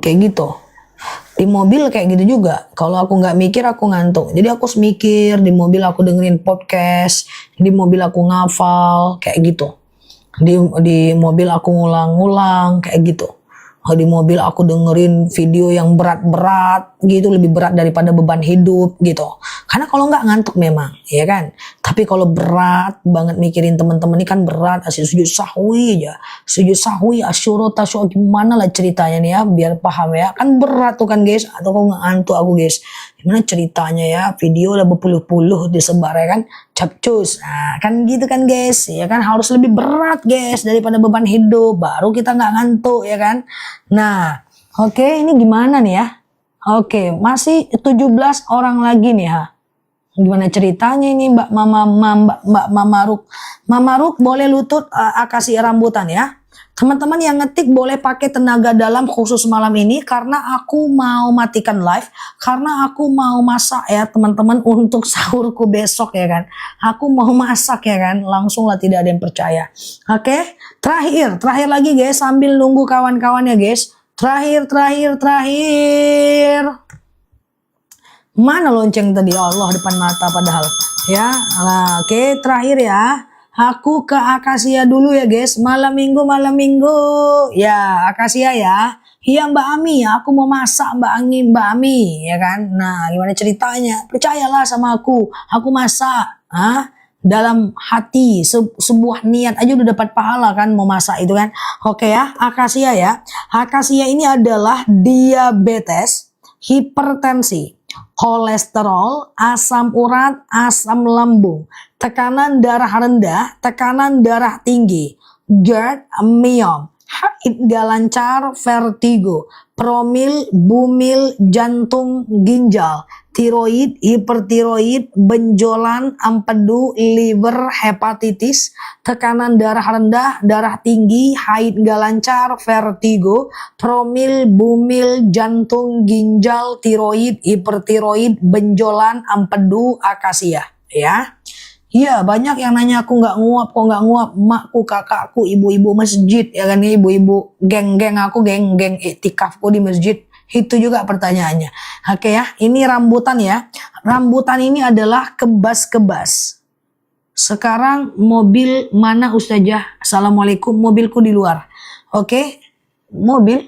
Kayak gitu. Di mobil kayak gitu juga. Kalau aku nggak mikir aku ngantuk. Jadi aku mikir, di mobil aku dengerin podcast, di mobil aku ngafal kayak gitu. Di mobil aku ngulang-ngulang kayak gitu. Di mobil aku dengerin video yang berat-berat gitu, lebih berat daripada beban hidup gitu. Karena kalau nggak ngantuk memang, ya kan. Tapi kalau berat banget mikirin teman-teman ini kan berat. Sujud sahwi aja, sujud sahwi, asyura tasyuk, gimana lah ceritanya nih ya, biar paham ya. Kan berat tuh kan guys. Atau kok ngantuk aku guys. Gimana ceritanya ya, video udah berpuluh-puluh disebar ya kan. Capcus, nah kan gitu kan guys, ya kan harus lebih berat guys daripada beban hidup, baru kita nggak ngantuk ya kan. Nah, oke, ini gimana nih ya? Oke, masih 17 orang lagi nih ha. Gimana ceritanya ini Mbak Mamaruk? Mamaruk boleh lutut akasi rambutan ya. Teman-teman yang ngetik boleh pakai tenaga dalam khusus malam ini karena aku mau matikan live, karena aku mau masak ya teman-teman untuk sahurku besok ya kan. Aku mau masak ya kan, langsung lah tidak ada yang percaya. Oke, terakhir lagi guys sambil nunggu kawan-kawan ya guys. Terakhir. Mana lonceng tadi? Allah depan mata padahal. Ya, nah, oke terakhir ya. Aku ke akasia dulu ya guys. Malam minggu. Ya, akasia ya. Iya Mbak Ami, aku mau masak Mbak Ami, ya kan? Nah, gimana ceritanya? Percayalah sama aku masak. Dalam hati, sebuah niat aja udah dapat pahala kan mau masak itu kan. Oke ya, akasia ya. Akasia ini adalah diabetes, hipertensi, kolesterol, asam urat, asam lambung, tekanan darah rendah, tekanan darah tinggi, GERD, myom, haid gak lancar, vertigo, promil, bumil, jantung, ginjal, tiroid, hipertiroid, benjolan, empedu, liver, hepatitis, tekanan darah rendah, darah tinggi, haid gak lancar, vertigo, promil, bumil, jantung, ginjal, tiroid, hipertiroid, benjolan, empedu, akasia ya. Iya banyak yang nanya aku nggak nguap, kok nggak nguap, emakku, kakakku, ibu-ibu masjid ya kan, ibu-ibu geng-geng aku, geng-geng iktikafku di masjid. Itu juga pertanyaannya. Oke ya, ini rambutan ya. Rambutan ini adalah kebas-kebas. Sekarang mobil mana Ustazah? Assalamualaikum, mobilku di luar. Oke, mobil.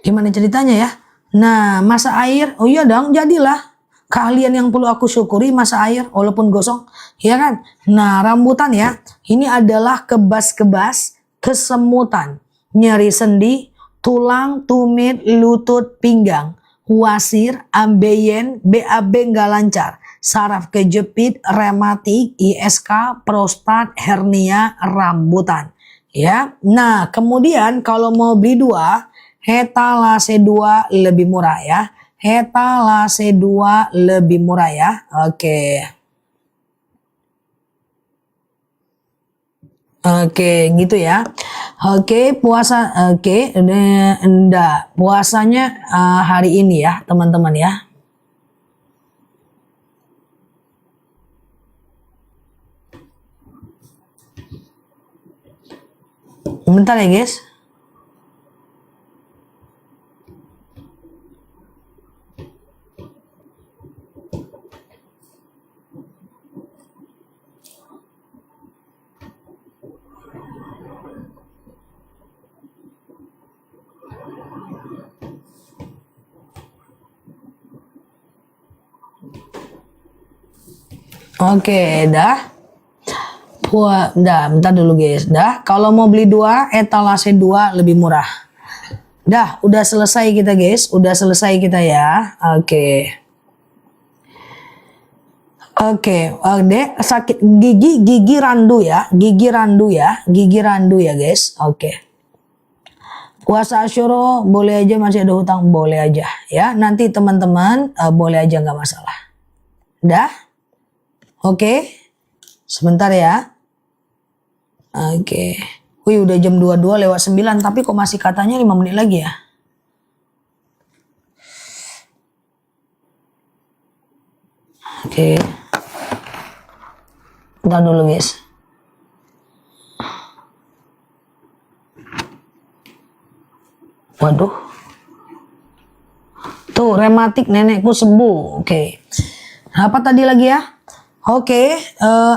Gimana ceritanya ya? Nah, masak air. Oh iya dong, jadilah. Keahlian yang perlu aku syukuri masak air walaupun gosong, ya kan? Nah, rambutan ya. Ini adalah kebas-kebas, kesemutan, nyeri sendi, tulang, tumit, lutut, pinggang, wasir, ambeien, BAB nggak lancar, saraf kejepit, rematik, ISK, prostat, hernia, rambutan. Ya. Nah, kemudian kalau mau beli dua, Hetalase 2 lebih murah ya. Hetalase 2 lebih murah ya. Oke. Oke, gitu ya. Oke, puasa. Oke, enggak. Puasanya hari ini ya, teman-teman ya. Bentar ya, guys. Oke, dah. Bentar dulu guys. Dah, kalau mau beli dua, etalase 2 lebih murah. Dah, udah selesai kita guys. Udah selesai kita ya. Oke. Oke, Dek, sakit gigi randu ya. Gigi randu ya guys. Oke. Puasa Asyura boleh aja, masih ada hutang boleh aja ya. Nanti teman-teman boleh aja nggak masalah. Dah? Oke. Sebentar ya. Oke. Wih udah jam 22:09 tapi kok masih katanya 5 menit lagi ya. Oke. Bentar dulu guys. Waduh. Tuh rematik nenekku sembuh. Oke. Apa tadi lagi ya? Oke,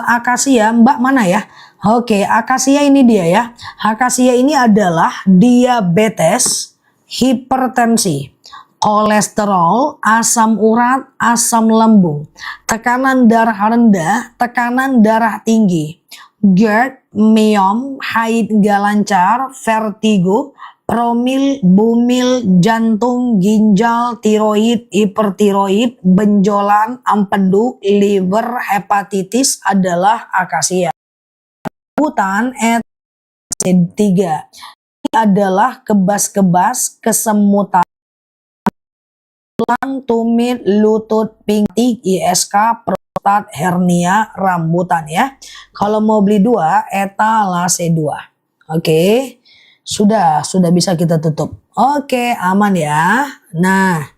akasia, Mbak mana ya? Oke, akasia ini dia ya. Akasia ini adalah diabetes, hipertensi, kolesterol, asam urat, asam lambung, tekanan darah rendah, tekanan darah tinggi, GERD, myom, haid gak lancar, vertigo, promil, bumil, jantung, ginjal, tiroid, hipertiroid, benjolan, empedu, liver, hepatitis adalah akasia. Rambutan ETC3 ini adalah kebas-kebas, kesemutan, tulang, tumit, lutut, pingtik, ISK, prostat, hernia, rambutan ya. Kalau mau beli 2, etalase 2. Oke. Sudah bisa kita tutup. Oke, aman ya. Nah,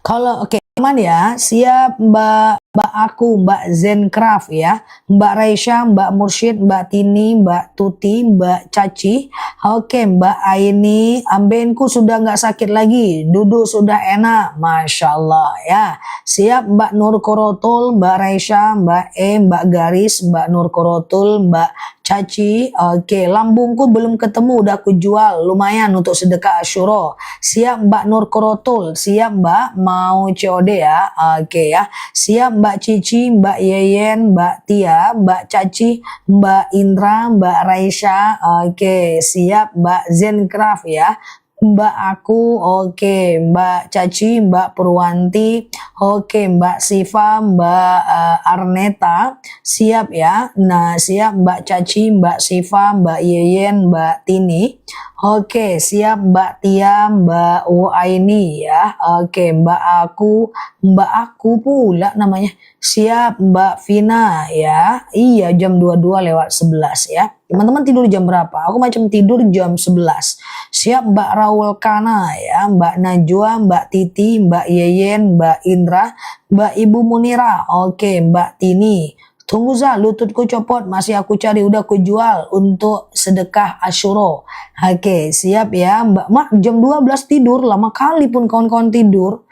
kalau aman ya, siap Mbak aku, Mbak Zencraft ya, Mbak Raisya, Mbak Mursyid, Mbak Tini, Mbak Tuti, Mbak Caci. Oke, Mbak Aini, ambenku sudah nggak sakit lagi, duduk sudah enak, Masya Allah ya. Siap Mbak Nur Korotul, Mbak Raisya, Mbak Mbak Garis, Mbak Nur Korotul, Mbak Caci. Oke, lambungku belum ketemu, udah aku jual, lumayan untuk sedekah Asyura. Siap Mbak Nur Korotul, siap Mbak, mau COD ya. Oke ya, siap Mbak Cici, Mbak Yeyen, Mbak Tia, Mbak Caci, Mbak Indra, Mbak Raisya. Oke, siap Mbak Zencraft ya. Mbak aku, oke, Mbak Caci, Mbak Purwanti, oke, Mbak Siva, Mbak Arneta, siap ya. Nah, siap Mbak Caci, Mbak Siva, Mbak Yeyen, Mbak Tini, oke, siap Mbak Tia, Mbak Uaini ya, oke, Mbak aku pula namanya, siap Mbak Vina ya, iya jam 22:11 ya. Teman-teman tidur jam berapa? Aku macam tidur jam 11. Siap Mbak Raul Kana ya, Mbak Najwa, Mbak Titi, Mbak Yeyen, Mbak Indra, Mbak Ibu Munira. Oke, Mbak Tini. Tunggu Za, lututku copot, masih aku cari, udah aku jual untuk sedekah Asyura. Oke, siap ya Mbak. Mak, jam 12 tidur, lama kali pun kawan-kawan tidur.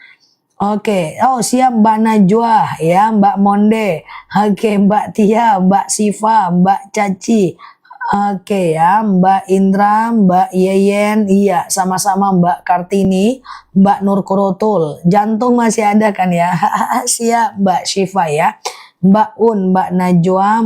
Oke, oh siap Mbak Najwa ya, Mbak Monde. Oke, Mbak Tia, Mbak Siva, Mbak Caci. Oke ya, Mbak Indra, Mbak Yeyen, iya sama-sama Mbak Kartini, Mbak Nur Korotul. Jantung masih ada kan ya? Siap Mbak Syifa ya, Mbak Un, Mbak Najwa,